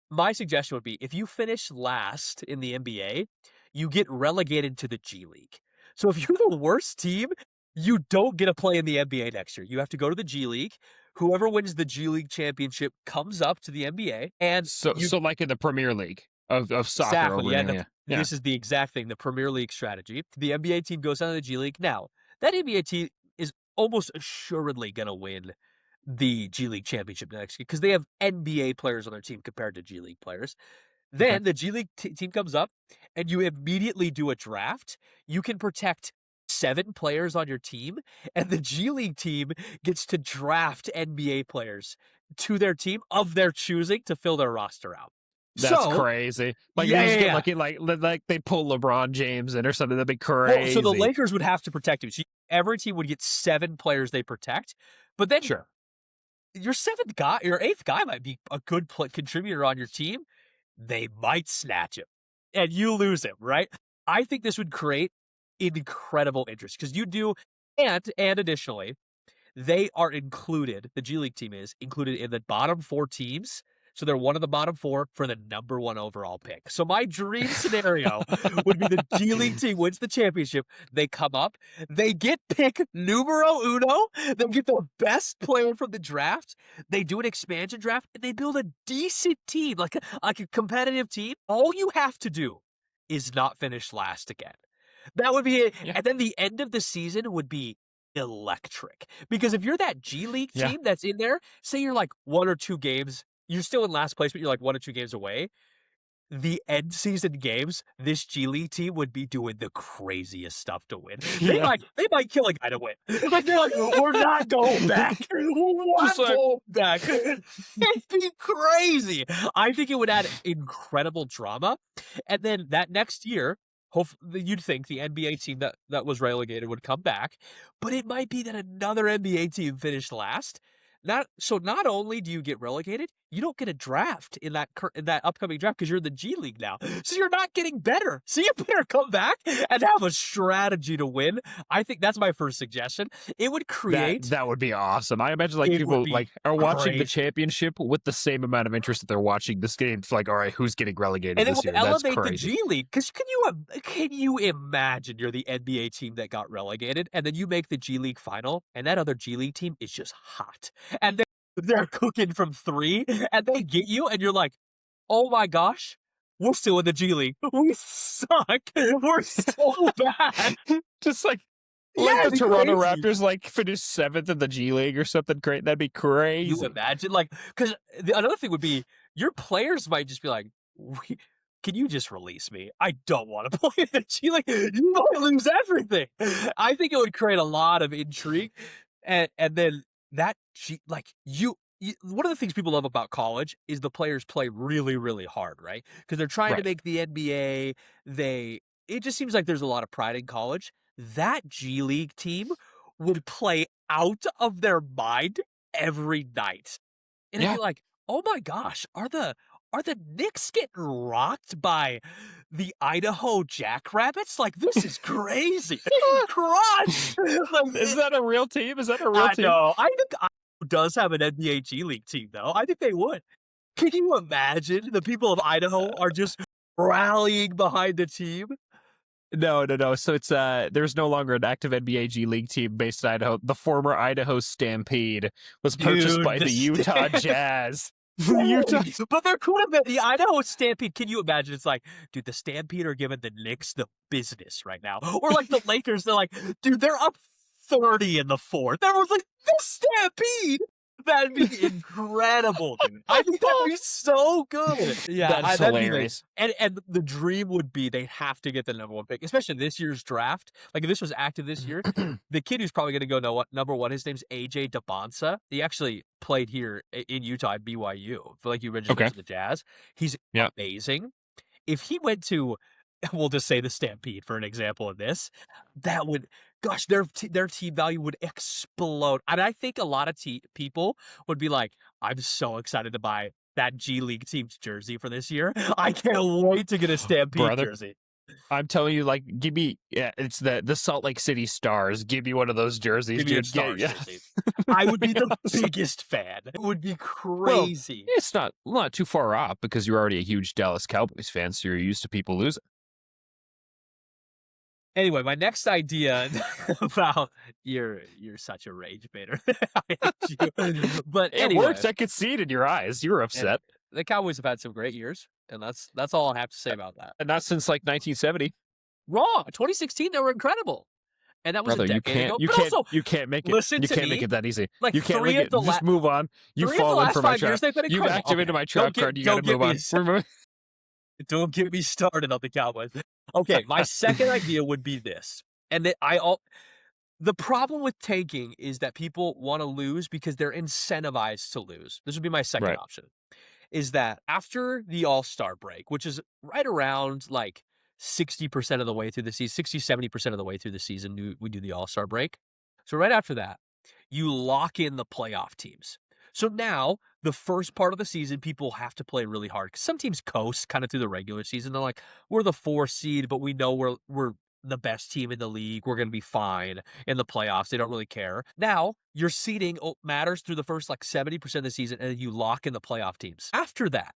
My suggestion would be if you finish last in the NBA, you get relegated to the G League. So if you're the worst team, you don't get to play in the NBA next year. You have to go to the G League. Whoever wins the G League championship comes up to the NBA, and So like in the Premier League of soccer exactly, over yeah, here. Yeah. this is the exact thing, the Premier League strategy. The NBA team goes down to the G League. Now, that NBA team is almost assuredly going to win the G League championship next year because they have NBA players on their team compared to G League players. Then Okay. the G League team comes up and you immediately do a draft. You can protect 7 players on your team, and the G League team gets to draft NBA players to their team of their choosing to fill their roster out. That's So, crazy. Like yeah, they just yeah, get yeah. lucky, like they pull LeBron James in or something. That'd be Well, crazy. so the Lakers would have to protect him. So every team would get 7 players they protect, but then Sure. your 7th guy, your 8th guy might be a good contributor on your team. They might snatch him, and you lose him, right? I think this would create incredible interest because you do, and additionally, they are included. The G League team is included in the bottom 4 teams. So they're one of the bottom 4 for the number 1 overall pick. So my dream scenario would be the G League team wins the championship. They come up, they get pick numero uno, they get the best player from the draft. They do an expansion draft, and they build a decent team, like a competitive team. All you have to do is not finish last again. That would be it. Yeah. And then the end of the season would be electric. Because if you're that G League Yeah. team that's in there, say you're like 1 or 2 games, you're still in last place, but you're like 1 or 2 games away. The end season games, this G League team would be doing the craziest stuff to win. They Yeah. might kill a guy to win. Like they're like, we're not going back. We're Just not like- going back. It'd be crazy. I think it would add incredible drama. And then that next year, hopefully, you'd think the NBA team that was relegated would come back, but it might be that another NBA team finished last. Not only do you get relegated, you don't get a draft in that upcoming draft because you're in the G League now. So you're not getting better. So you better come back and have a strategy to win. I think that's my first suggestion. It would create that would be awesome. I imagine like It people would be like are watching the crazy. championship with the same amount of interest that they're watching this game. It's like, all right, who's getting relegated and it this would year? That's elevate the crazy. G League. Because can you imagine you're the NBA team that got relegated, and then you make the G League final, and that other G League team is just hot, and they're cooking from 3, and they get you, and you're like, oh my gosh, we're still in the G League. We suck. We're so bad. Just like Yeah, the it'd be Toronto crazy. Raptors like finish 7th in the G League or something great. That'd be crazy. You imagine, like, because another thing would be your players might just be like, can you just release me? I don't want to play in the G League. You might lose everything. I think it would create a lot of intrigue, and then that one of the things people love about college is the players play really, really hard, right? Because they're trying to Right. make the NBA. It just seems like there's a lot of pride in college. That G League team would play out of their mind every night. And Yeah. it'd be like, oh my gosh, are the Knicks getting rocked by the Idaho Jackrabbits? Like, this is crazy. Crush! Like, Is that a real team? Is that a real I team? know. I think Idaho does have an NBA G League team, though. I think they would. Can you imagine the people of Idaho are just rallying behind the team? No. So it's there's no longer an active NBA G League team based in Idaho. The former Idaho Stampede was purchased Dude, by the Utah Stamp- Jazz. Utah. But there could have been the Idaho Stampede. Can you imagine? It's like, dude, the Stampede are giving the Knicks the business right now. Or like the Lakers, they're like, dude, they're up 30 in the 4th. Everyone's like, the Stampede! That'd be incredible, dude. I think that'd be so good. Yeah, That's that'd be hilarious. and the dream would be they have to get the number 1 pick, especially this year's draft. Like if this was active this year, the kid who's probably going to go number 1, his name's AJ DeBonsa. He actually played here in Utah at BYU. For like you originally went to the Jazz. He's Yeah. amazing. If he went to, we'll just say the Stampede for an example of this, that would, gosh, their team value would explode. And I think a lot of people would be like, I'm so excited to buy that G League team's jersey for this year. I can't wait to get a Stampede Brother. jersey. I'm telling you, like, give me it's the Salt Lake City Stars. Give me one of those jerseys, Give me a dude. Stars Yeah. jersey. I would be the biggest fan. It would be crazy. It's not too far off because you're already a huge Dallas Cowboys fan, so you're used to people losing. Anyway, my next idea about you're such a rage baiter. I hate you. But It anyway, works. I could see it in your eyes. You were upset, the Cowboys have had some great years, and that's all I have to say about that. and not since like 1970. Wrong. 2016, they were incredible, and that was Brother, a you decade can't, ago. you but can't, also, you can't make it. listen You to can't make me, it that easy. like You can't three make of it. the Just move on. You've three of the fallen last for my 5 years, trap. they've been You've incredible. activated Okay, my trap card. You got to don't move on. get me don't get me started on the Cowboys. Okay, my second idea would be this. And the problem with tanking is that people want to lose because they're incentivized to lose. This would be my second Right. option. Is that after the All-Star break, which is right around like 60% of the way through the season, 60-70% of the way through the season, we do the All-Star break. So right after that, you lock in the playoff teams. So now the first part of the season, people have to play really hard. 'Cause some teams coast kind of through the regular season. They're like, we're the 4 seed, but we know we're the best team in the league. We're going to be fine in the playoffs. They don't really care. Now, your seeding matters through the first like 70% of the season, and then you lock in the playoff teams. After that,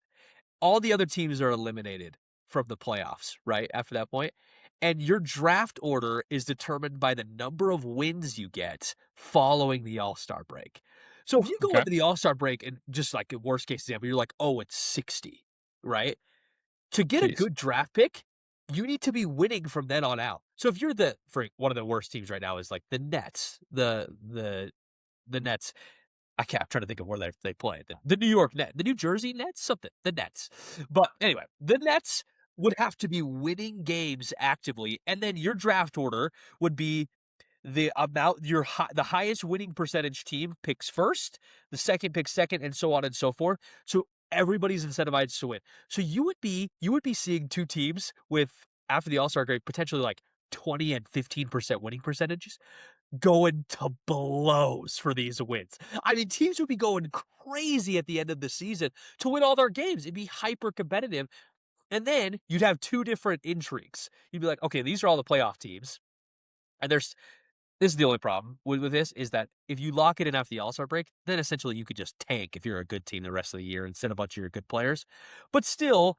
all the other teams are eliminated from the playoffs, right? After that point. And your draft order is determined by the number of wins you get following the All-Star break. So if you go Okay. into the All-Star break and just like a worst case example, you're like, oh, it's 60, right? To get a Jeez. good draft pick, you need to be winning from then on out. So if you're for one of the worst teams right now is like the Nets, the Nets. I'm trying to think of where they play. The New York Nets, the New Jersey Nets, something. The Nets. But anyway, the Nets would have to be winning games actively, and then your draft order would be the amount the highest winning percentage team picks first, the second picks second, and so on and so forth. So everybody's incentivized to win. So you would be seeing two teams with after the All-Star break potentially like 20 and 15% winning percentages going to blows for these wins. I mean, teams would be going crazy at the end of the season to win all their games. It'd be hyper competitive. And then you'd have two different intrigues. You'd be like, okay, these are all the playoff teams. And this is the only problem with this is that if you lock it in after the All-Star break, then essentially you could just tank if you're a good team the rest of the year instead of a bunch of your good players. But still,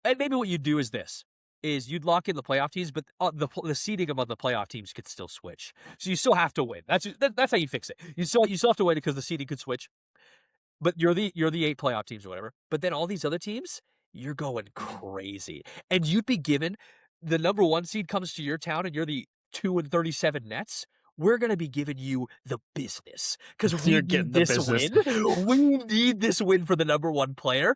and maybe what you'd do is you'd lock in the playoff teams, but the seeding among the playoff teams could still switch. So you still have to win. That's how you fix it. You still have to win because the seeding could switch. But you're the 8 playoff teams or whatever. But then all these other teams, you're going crazy, and you'd be given the number 1 seed comes to your town, and you're the 2-37 Nets. We're gonna be giving you the business because we You're getting need the this business. win. We need this win for the number 1 player.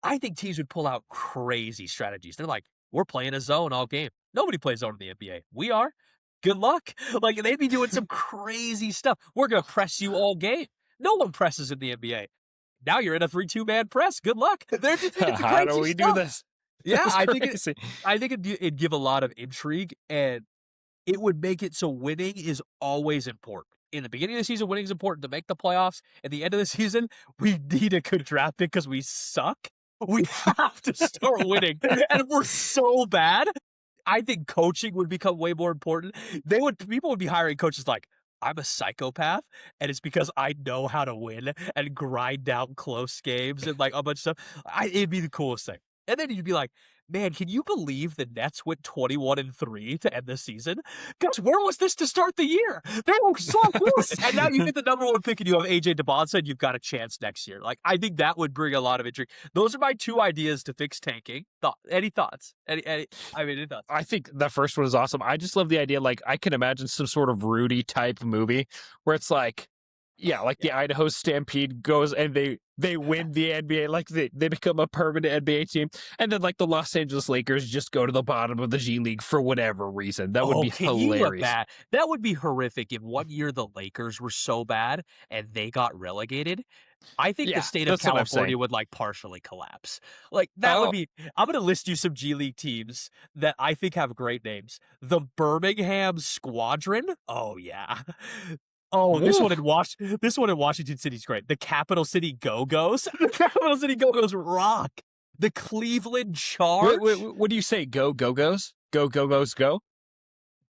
I think teams would pull out crazy strategies. They're like, we're playing a zone all game. Nobody plays zone in the NBA. We are. Good luck. Like they'd be doing some crazy stuff. We're gonna press you all game. No one presses in the NBA. Now you're in a 3-2 man press. Good luck. It's How do crazy we stuff. do this? Yeah, That's I think crazy. it'd give a lot of intrigue, and it would make it so winning is always important. In the beginning of the season, winning is important to make the playoffs. At the end of the season, we need a good draft pick because we suck. We have to start winning, and we're so bad. I think coaching would become way more important. People would be hiring coaches like, I'm a psychopath, and it's because I know how to win and grind down close games and like a bunch of stuff. It'd be the coolest thing. And then you'd be like, man, can you believe the Nets went 21-3 to end the season? Gosh, where was this to start the year? They were so good. And now you get the number 1 pick and you have AJ DeBonsa and you've got a chance next year. Like, I think that would bring a lot of intrigue. Those are my 2 ideas to fix tanking. Any thoughts? Any thoughts? I think the first one is awesome. I just love the idea. Like, I can imagine some sort of Rudy type movie where it's like, yeah, like the Idaho Stampede goes and they win the NBA, like they become a permanent NBA team, and then like the Los Angeles Lakers just go to the bottom of the G League for whatever reason. That would be Can you hilarious. that would be horrific if one year the Lakers were so bad and they got relegated. I think the Yeah, state of that's what I'm California saying. would like partially collapse. Like that would Oh, be I'm gonna list you some G League teams that I think have great names. The Birmingham Squadron. Oh yeah. Oh, woof. this one in Washington City's great. The Capital City Go-Go's. The Capital City Go-Go's rock. The Cleveland Charge. What do you say? Go Go-Go's? Go Go-Go's go?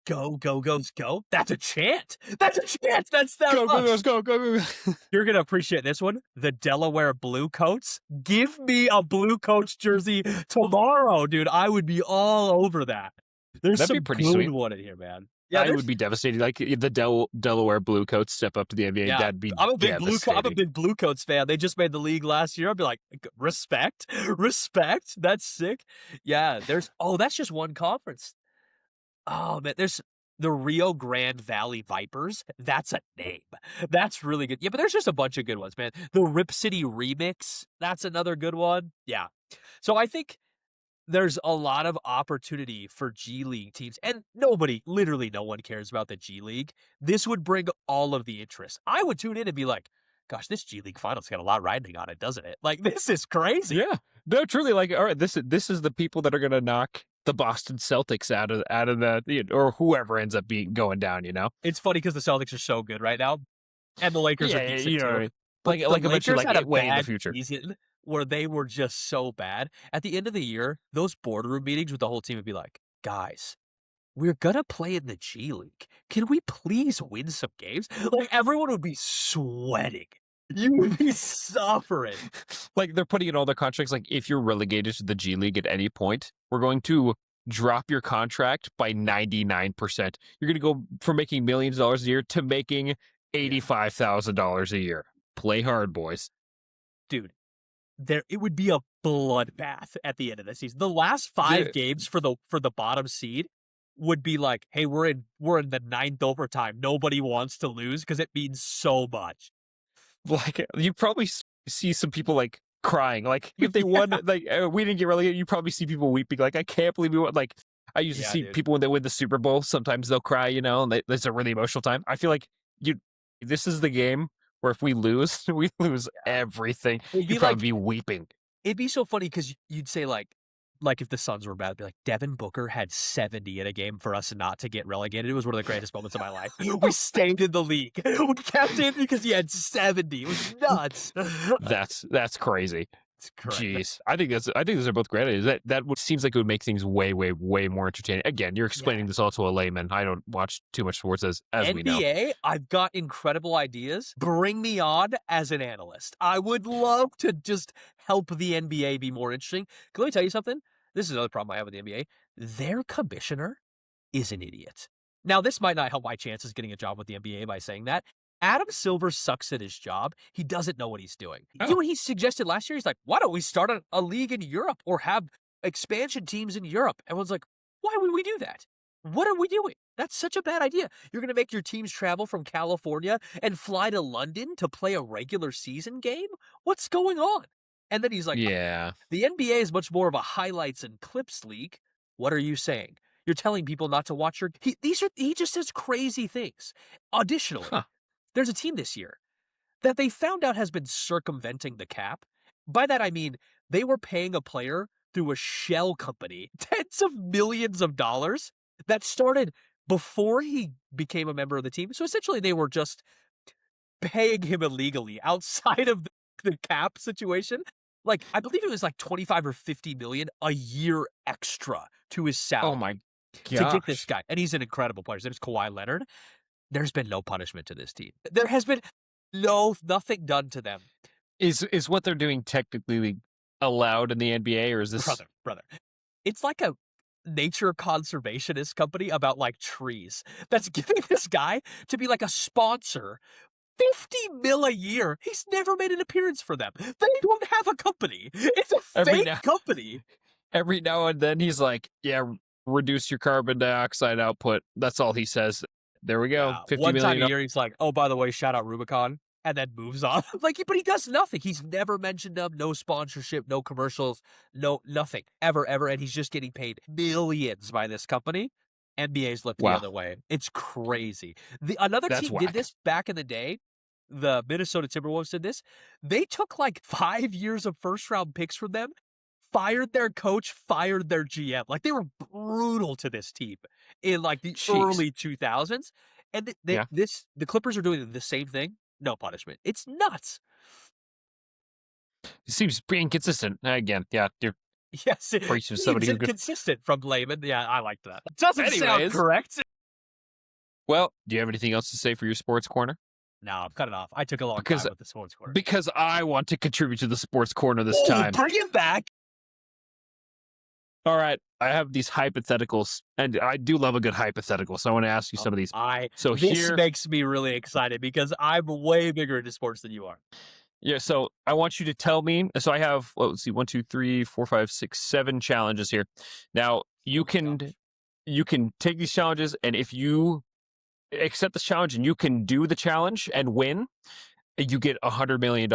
Go, go, goes, go. That's a chant. That's a chant. That's that Go much. Go-Go's go, go, go. You're going to appreciate this one. The Delaware Blue Coats. Give me a Blue Coats jersey tomorrow, dude. I would be all over that. There's That'd be some pretty good sweet. one in here, man. Yeah, I would be devastated. Like the Delaware Blue Coats step up to the NBA. yeah. That'd be I'm a devastating. big Blue Coats fan. They just made the league last year. I'd be like, respect, respect. That's sick. Yeah, that's just one conference. Oh man, there's the Rio Grande Valley Vipers. That's a name. That's really good. Yeah, but there's just a bunch of good ones, man. The Rip City Remix. That's another good one. Yeah. So I think there's a lot of opportunity for G League teams, and nobody, literally no one cares about the G League. This would bring all of the interest. I would tune in and be like, gosh, this G League finals got a lot riding on it, doesn't it? Like, this is crazy. Yeah. No, truly, like, all right, this is the people that are gonna knock the Boston Celtics out of the or whoever ends up being going down, you know? It's funny because the Celtics are so good right now, and the Lakers are Yeah, decent you know what I too. mean? But Like the like eventually, Lakers like had a way in the bad future. season where they were just so bad. At the end of the year, those boardroom meetings with the whole team would be like, guys, we're gonna play in the G League. Can we please win some games? Like, everyone would be sweating. You would be suffering. Like they're putting in all their contracts. Like if you're relegated to the G League at any point, we're going to drop your contract by 99%. You're going to go from making millions of dollars a year to making $85,000 a year. Play hard, boys. Dude, it would be a bloodbath at the end of the season. The last 5 games for the bottom seed would be like, hey, we're in the 9th overtime. Nobody wants to lose because it means so much. Like you probably see some people like crying. Like if they won, like we didn't get relegated, you probably see people weeping. Like I can't believe we won. Like I usually see people when they win the Super Bowl. Sometimes they'll cry, you know, and it's a really emotional time. I feel like this is the game where if we lose, we lose everything. You'd probably be weeping. It'd be so funny because you'd say like if the Suns were bad, it'd be like Devin Booker had 70 in a game for us not to get relegated. It was one of the greatest moments of my life. We stayed in the league. We kept him because he had 70. It was nuts. That's crazy. Correct. Jeez, I think those are both great ideas. That seems like it would make things way more entertaining. Again, you're explaining this all to a layman. I don't watch too much sports as NBA, we know. I've got incredible ideas. Bring me on as an analyst. I would love to just help the NBA be more interesting. Let me tell you something. This is another problem I have with the NBA. Their commissioner is an idiot. Now, this might not help my chances getting a job with the NBA by saying that. Adam Silver sucks at his job. He doesn't know what he's doing. You know what he suggested last year? He's like, why don't we start a league in Europe or have expansion teams in Europe? Everyone's like, why would we do that? What are we doing? That's such a bad idea. You're going to make your teams travel from California and fly to London to play a regular season game? What's going on? And then he's like, yeah, the NBA is much more of a highlights and clips league. What are you saying? You're telling people not to watch your... He just says crazy things. Additionally, there's a team this year that they found out has been circumventing the cap. By that, I mean they were paying a player through a shell company tens of millions of dollars that started before he became a member of the team. So essentially, they were just paying him illegally outside of the cap situation. Like, I believe it was like 25 or 50 million a year extra to his salary. Oh my gosh. To get this guy. And he's an incredible player. His name is Kawhi Leonard. There's been no punishment to this team. There has been nothing done to them. Is what they're doing technically allowed in the NBA, or is this brother? It's like a nature conservationist company about like trees that's giving this guy to be like a sponsor. 50 mil a year. He's never made an appearance for them. They don't have a company. It's a fake company. Every now and then he's like, yeah, reduce your carbon dioxide output. That's all he says. There we go. 50 One million time a year, he's like, oh, by the way, shout out Rubicon. And then moves on. But he does nothing. He's never mentioned them. No sponsorship, no commercials, no nothing. Ever. And he's just getting paid millions by this company. NBA's looked the other way. It's crazy. Another team did this back in the day. The Minnesota Timberwolves did this. They took like 5 years of first-round picks from them, fired their coach, fired their GM. Like, they were brutal to this team in like the early 2000s. And the Clippers are doing the same thing. No punishment. It's nuts. It seems pretty inconsistent. Again, yeah, you're yes, preaching to somebody who's consistent from layman. Yeah, I liked that. Doesn't sound correct. Well, do you have anything else to say for your sports corner? No, I'm cutting off. I took a long time with the sports corner. Because I want to contribute to the sports corner this time. Bring it back. All right, I have these hypotheticals, and I do love a good hypothetical, so I want to ask you some of these. This makes me really excited because I'm way bigger into sports than you are. Yeah, so I want you to tell me. So I have, let's see, 1, 2, 3, 4, 5, 6, 7 challenges here. Now you can take these challenges, and if you accept this challenge and you can do the challenge and win, you get $100 million.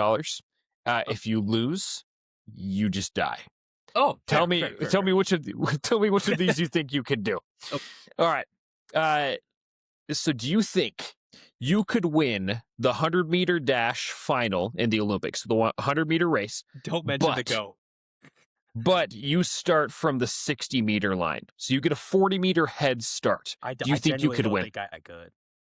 If you lose, you just die. Oh, Tell fair, me, fair, fair, tell fair. me which of tell me which of these you think you could do. Oh. All right. So do you think you could win the 100-meter dash final in the Olympics, the 100-meter race, Don't mention the but goat. but you start from the 60-meter line, so you get a 40-meter head start? Do you I think you genuinely could don't win? think I could.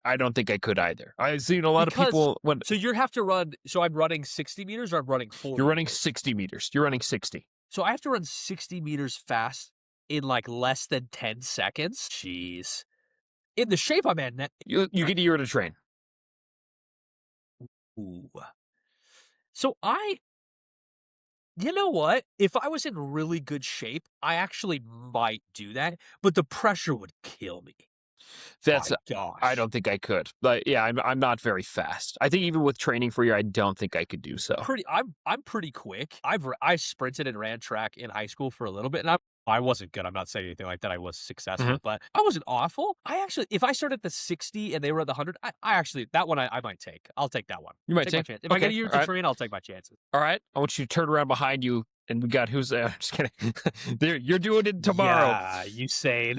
I don't think I could either. I've seen a lot of Because people when so you have to run. So I'm running 60 meters, or I'm running 40. you're running meters? 60 meters. You're running 60. So I have to run 60 meters fast in like less than 10 seconds. Jeez. In the shape I'm in, You get a year to train. ooh. So you know what? If I was in really good shape, I actually might do that, but the pressure would kill me. That's My gosh. I don't think I could. But yeah, I'm not very fast. I think even with training for a year, I don't think I could do so. I'm pretty quick. I sprinted and ran track in high school for a little bit, and I wasn't good. I'm not saying anything like that. I was successful, but I wasn't awful. I actually, if I started at the 60 and they were at the 100, I actually that one I might take. I'll take that one. You might my take. chance. If I get a Okay, year all to right. train, I'll take my chances. All right. I want you to turn around behind you, and we got who's there? Just kidding. There, you're doing it tomorrow. Yeah, you sane.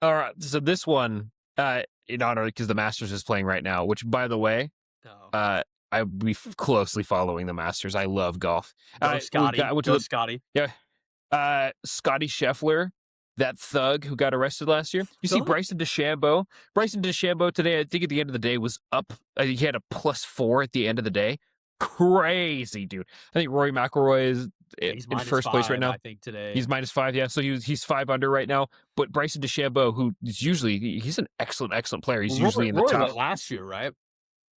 All right. So this one, in honor because the Masters is playing right now. Which, by the way, No. I'll be closely following the Masters. I love golf. Go Scotty. Go Scotty. Scotty Scheffler, that thug who got arrested last year. You see So- Bryson DeChambeau. Bryson DeChambeau today, I think at the end of the day was up. He had a +4 at the end of the day. Crazy, dude. I think Rory McIlroy is He's in first place right -5, now. I think today. He's -5, yeah. So he's 5 under right now. But Bryson DeChambeau, who is usually he's an excellent player. He's usually in the Rory top. went last year, right?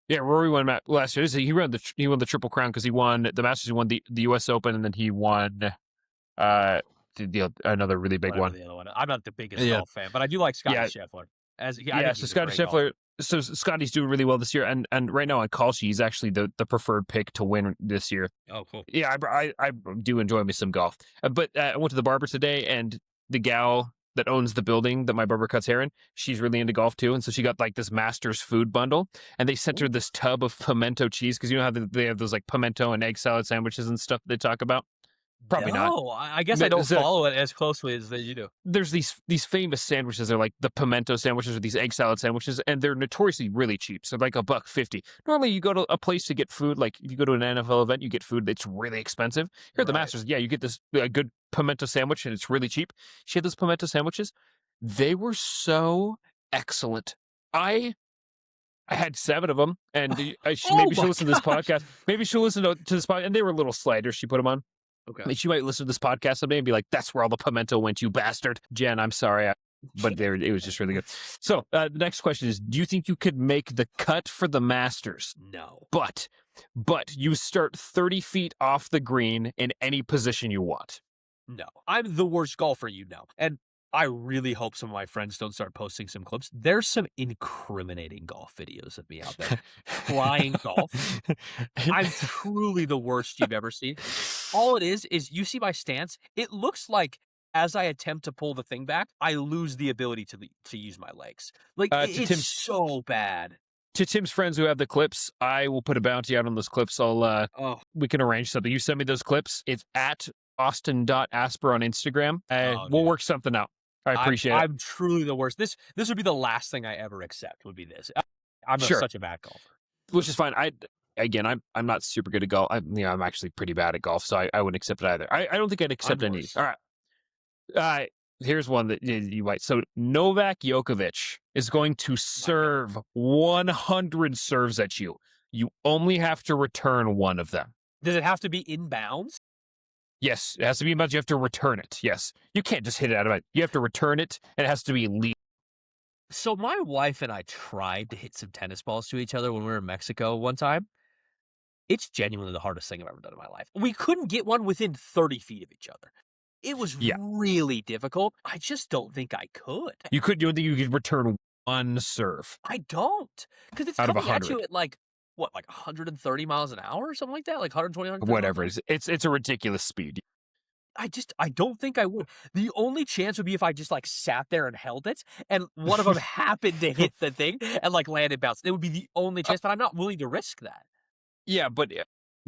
Yeah, Rory won last year. He won the Triple Crown because he won the Masters, he won the U.S. Open, and then he won another really big Whatever one. the other one. I'm not the biggest Yeah. golf fan, but I do like Scotty Yeah. Scheffler. I think So he's a Scotty great golfer. Scheffler. So Scotty's doing really well this year, and right now on Kalshi, he's actually the preferred pick to win this year. Oh, cool. Yeah, I do enjoy me some golf. But I went to the barber today, and the gal that owns the building that my barber cuts hair in, she's really into golf too, and so she got like this Masters food bundle, and they sent her this tub of pimento cheese because you know how they have those like pimento and egg salad sandwiches and stuff they talk about. Probably not. No, I guess But I don't is it- follow it as closely as you do. There's these famous sandwiches. They're like the pimento sandwiches or these egg salad sandwiches, and they're notoriously really cheap. So like $1.50. Normally, you go to a place to get food. Like if you go to an NFL event, you get food that's really expensive. Here at the Right. Masters, yeah, you get this good pimento sandwich, and it's really cheap. She had those pimento sandwiches. They were so excellent. I had 7 of them, and maybe Oh she'll my listen to this podcast. Maybe she'll listen to this podcast, and they were little sliders. She put them on. Okay. Like, she might listen to this podcast someday and be like, "That's where all the pimento went, you bastard." Jen, I'm sorry, but it was just really good. So the next question is: do you think you could make the cut for the Masters? No. But you start 30 feet off the green in any position you want. No. I'm the worst golfer you know. And I really hope some of my friends don't start posting some clips. There's some incriminating golf videos of me out there flying golf. I'm truly the worst you've ever seen. All it is you see my stance. It looks like as I attempt to pull the thing back, I lose the ability to use my legs. Like it's Tim's- so bad. To Tim's friends who have the clips, I will put a bounty out on those clips. Oh, We can arrange something. You send me those clips. It's at Austin.Asper on Instagram. We'll dude. work something out. I appreciate it. I'm truly the worst. This would be the last thing I ever accept. Would be this. I'm Sure. such a bad golfer. Which is fine. I'm not super good at golf. I'm actually pretty bad at golf, so I wouldn't accept it either. I don't think I'd accept I'm any. worse. All right. Here's one that you might. So Novak Djokovic is going to serve 100 serves at you. You only have to return one of them. Does it have to be inbounds? Yes, it has to be about you have to return it. Yes. You can't just hit it out of it. You have to return it, and it has to be legal. So my wife and I tried to hit some tennis balls to each other when we were in Mexico one time. It's genuinely the hardest thing I've ever done in my life. We couldn't get one within 30 feet of each other. It was Yeah. really difficult. I just don't think I could. You don't think you could return one serve. I don't. Because it's Out of coming at you 100. at like 130 miles an hour or something like that? Like 120, 130 Whatever miles it is. It's a ridiculous speed. I don't think I would. The only chance would be if I just like sat there and held it and one of them happened to hit the thing and like landed bounce. It would be the only chance, but I'm not willing to risk that. Yeah, but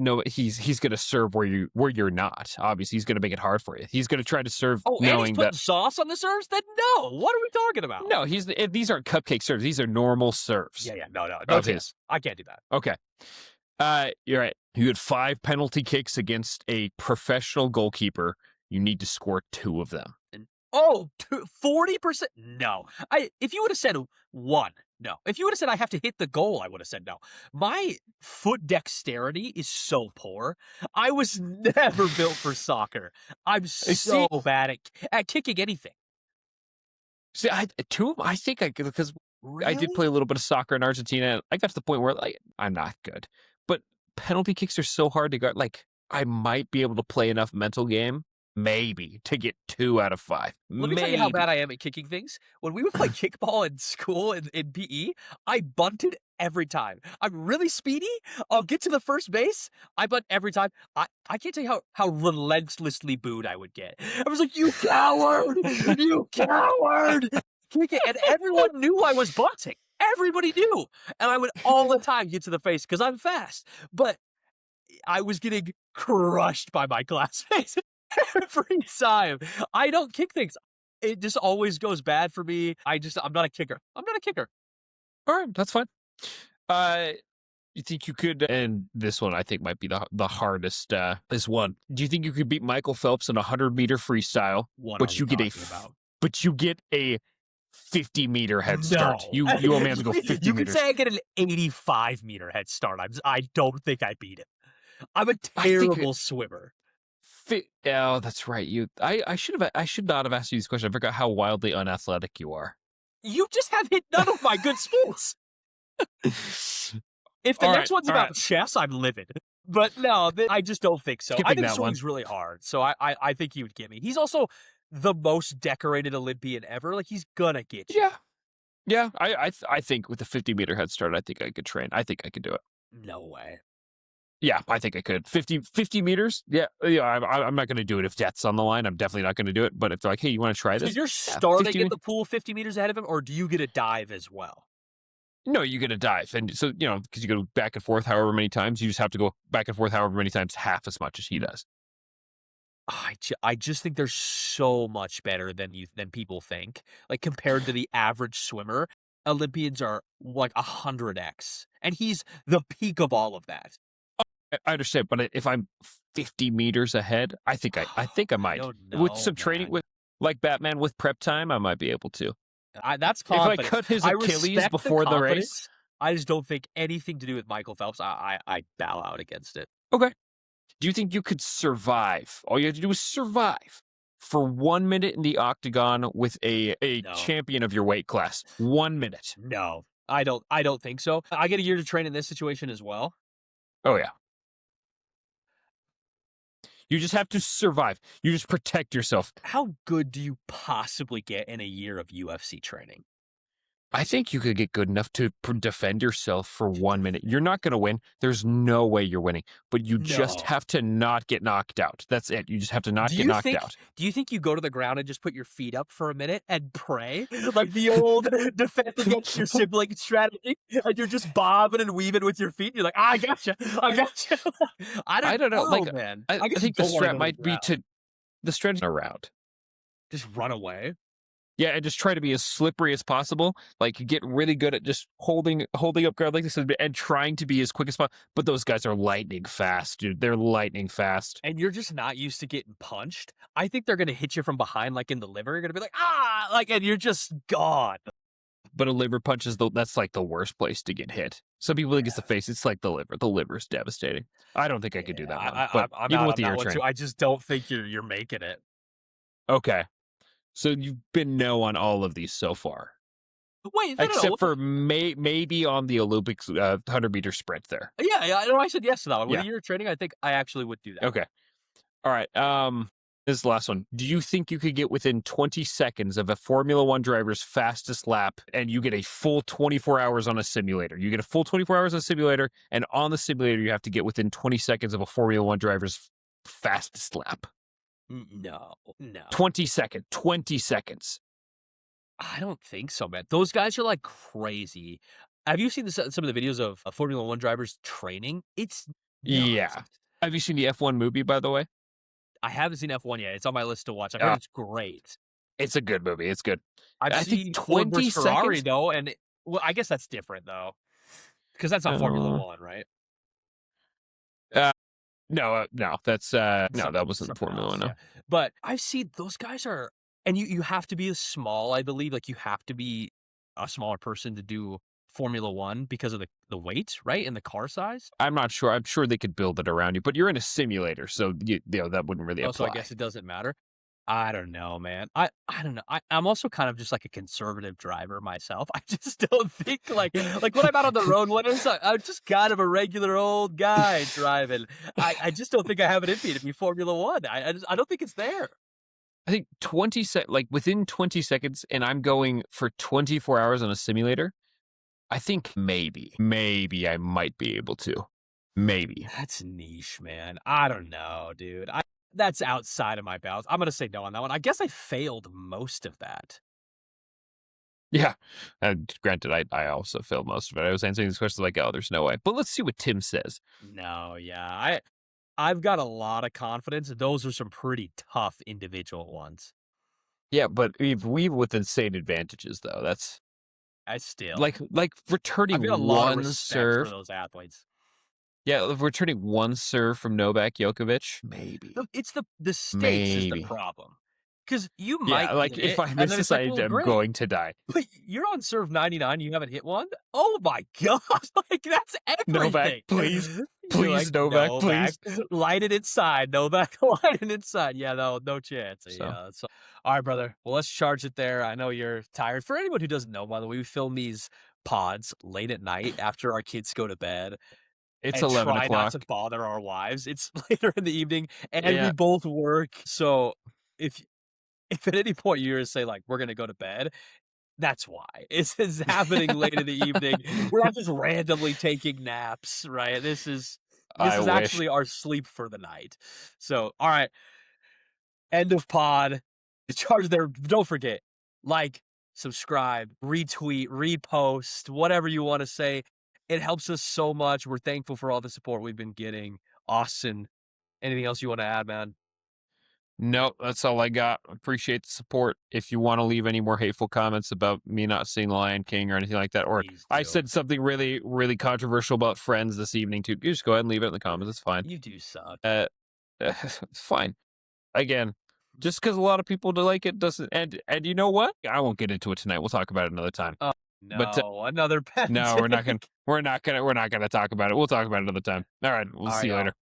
no, he's going to serve where you're not. Obviously, he's going to make it hard for you. He's going to try to serve Oh, and he's knowing putting that sauce on the serves? Then no. What are we talking about? no, these aren't cupcake serves. These are normal serves. Yeah, no of chance. his. I can't do that. Okay. You're right. You had 5 penalty kicks against a professional goalkeeper. You need to score 2 of them. Oh, 40%? No. If you would have said 1, no. If you would have said I have to hit the goal, I would have said no. My foot dexterity is so poor. I was never built for soccer. I'm so bad at kicking anything. See, I think I could, because I did Really? play a little bit of soccer in Argentina. I got to the point where like I'm not good, but penalty kicks are so hard to guard. Like I might be able to play enough mental game, maybe, to get 2 out of 5. Let me tell you how bad I am at kicking things. When we would play kickball in school in PE, I bunted every time. I'm really speedy. I'll get to the first base. I bunt every time. I can't tell you how relentlessly booed I would get. I was like, "You coward! You coward!" Kick it, and everyone knew I was bunting. Everybody knew, and I would all the time get to the face because I'm fast. But I was getting crushed by my classmates every time. I don't kick things. It just always goes bad for me. I'm not a kicker. I'm not a kicker. All right, that's fine. You think you could? And this one I think might be the hardest. This one. Do you think you could beat Michael Phelps in a 100-meter freestyle? What but are you we get talking about? But you get a 50-meter head start. No. You only have to go 50 You meters. could say I get an 85-meter head start. I don't think I beat him. I'm a terrible swimmer. Oh, that's right. I should not have asked you this question. I forgot how wildly unathletic you are. You just have hit none of my good sports. If the next one's about chess, I'm livid. But no, I just don't think so. I think swimming's really hard. So I think he would get me. He's also the most decorated Olympian ever. Like, he's gonna get you. Yeah. I think with the 50-meter head start, I think I could train. I think I could do it. No way. Yeah, I think I could. 50 meters? Yeah, I'm not going to do it if death's on the line. I'm definitely not going to do it. But if they're like, hey, you want to try this? So you're starting at the pool 50 meters ahead of him, or do you get a dive as well? No, you get a dive. And so, because you go back and forth however many times, you just have to go back and forth however many times, half as much as he does. I just think they're so much better than people think. Like, compared to the average swimmer, Olympians are like 100x. And he's the peak of all of that. I understand, but if I'm 50 meters ahead, I think I might. With some training, with like Batman with prep time, I might be able to. That's confidence. If I cut his Achilles before the race, I just don't think anything to do with Michael Phelps. I bow out against it. Okay. Do you think you could survive? All you have to do is survive for 1 minute in the octagon with a champion of your weight class. 1 minute. No, I don't think so. I get a year to train in this situation as well. Oh yeah. You just have to survive. You just protect yourself. How good do you possibly get in a year of UFC training? I think you could get good enough to defend yourself for 1 minute. You're not going to win. There's no way you're winning. But you just have to not get knocked out. That's it. You just have to not get knocked out. Do you think you go to the ground and just put your feet up for a minute and pray? Like the old defense against your sibling strategy? And you're just bobbing and weaving with your feet. You're like, I gotcha. I gotcha. I don't know, like, man. I think the strat might be the strategy around. Just run away. Yeah, and just try to be as slippery as possible. Like, get really good at just holding up guard like this and trying to be as quick as possible. But those guys are lightning fast, dude. They're lightning fast. And you're just not used to getting punched. I think they're going to hit you from behind, like in the liver. You're going to be like, and you're just gone. But a liver punch that's like the worst place to get hit. Some people think it's the face. It's like the liver. The liver's devastating. I don't think I could do that one. But I'm even out with the on ear that one train. too. I just don't think you're making it. Okay. So you've been no on all of these so far. Wait, except for maybe on the Olympics 100-meter sprint there. Yeah, I said yes to that one. With a year of training, I think I actually would do that. Okay. All right. This is the last one. Do you think you could get within 20 seconds of a Formula One driver's fastest lap and you get a full 24 hours on a simulator? You get a full 24 hours on a simulator, and on the simulator, you have to get within 20 seconds of a Formula One driver's fastest lap. No. 20 seconds. I don't think so, man. Those guys are like crazy. Have you seen some of the videos of Formula One drivers training? It's Yeah. Have you seen the F1 movie, by the way? I haven't seen F1 yet. It's on my list to watch. I heard Uh, it's great. it's a good movie. It's good. I've I think seen Ford 20 versus Ferrari seconds. though, and well, I guess that's different though, because that's not Formula Uh, One, right? no, that's no, that wasn't Something Formula else, One. yeah. No. But I've seen those guys are, and you have to be a small, I believe, like you have to be a smaller person to do Formula One because of the weight, right, and the car size. I'm not sure. I'm sure they could build it around you, but you're in a simulator, so that wouldn't really Oh, so I apply. guess it doesn't matter. I don't know, man. I don't know. I'm also kind of just like a conservative driver myself. I just don't think like when I'm out on the road, when I'm just kind of a regular old guy driving. I just don't think I have it in me to be Formula One. I don't think it's there. I think like within 20 seconds, and I'm going for 24 hours on a simulator. I think maybe I might be able to. Maybe. That's niche, man. I don't know, dude. That's outside of my bounds. I'm gonna say no on that one. I guess I failed most of that. Yeah. Granted, I also failed most of it. I was answering these questions like, oh, there's no way. But let's see what Tim says. No, yeah. I've got a lot of confidence. Those are some pretty tough individual ones. Yeah, but we with insane advantages though. That's I still, like I've returning got a lot of one respect for serve. those athletes. Yeah, returning one serve from Novak Djokovic. Maybe. Look, it's the stakes is the Maybe. problem. Because you Yeah, might like get if it, I and miss then it's this, like, I well, am great. going to die. But you're on serve 99, you haven't hit one? Oh my god! Like that's everything. Novak, please. You're Please, Novak, please. Light it inside, Novak. Light it inside. Yeah, no chance. So. Yeah. So, all right, brother. Well, let's charge it there. I know you're tired. For anyone who doesn't know, by the way, we film these pods late at night after our kids go to bed It's and 11 try not o'clock. to bother our wives. It's later in the evening, and we Yeah. both work. So if at any point you were to say like we're gonna go to bed, that's why. It's happening late in the evening. We're not just randomly taking naps, right? This is I wish. actually our sleep for the night. So, all right. End of pod. Charge there. Don't forget, like, subscribe, retweet, repost, whatever you want to say. It helps us so much. We're thankful for all the support we've been getting. Austin, anything else you want to add, man? No, that's all I got. Appreciate the support. If you want to leave any more hateful comments about me not seeing Lion King or anything like that, or Please I do. said something really, really controversial about Friends this evening too, you just go ahead and leave it in the comments. It's fine. You do suck. It's fine. Again, just because a lot of people don't like it doesn't. And you know what? I won't get into it tonight. We'll talk about it another time. No, But, another pet. No, we're not gonna talk about it. We'll talk about it another time. All right, we'll see you later.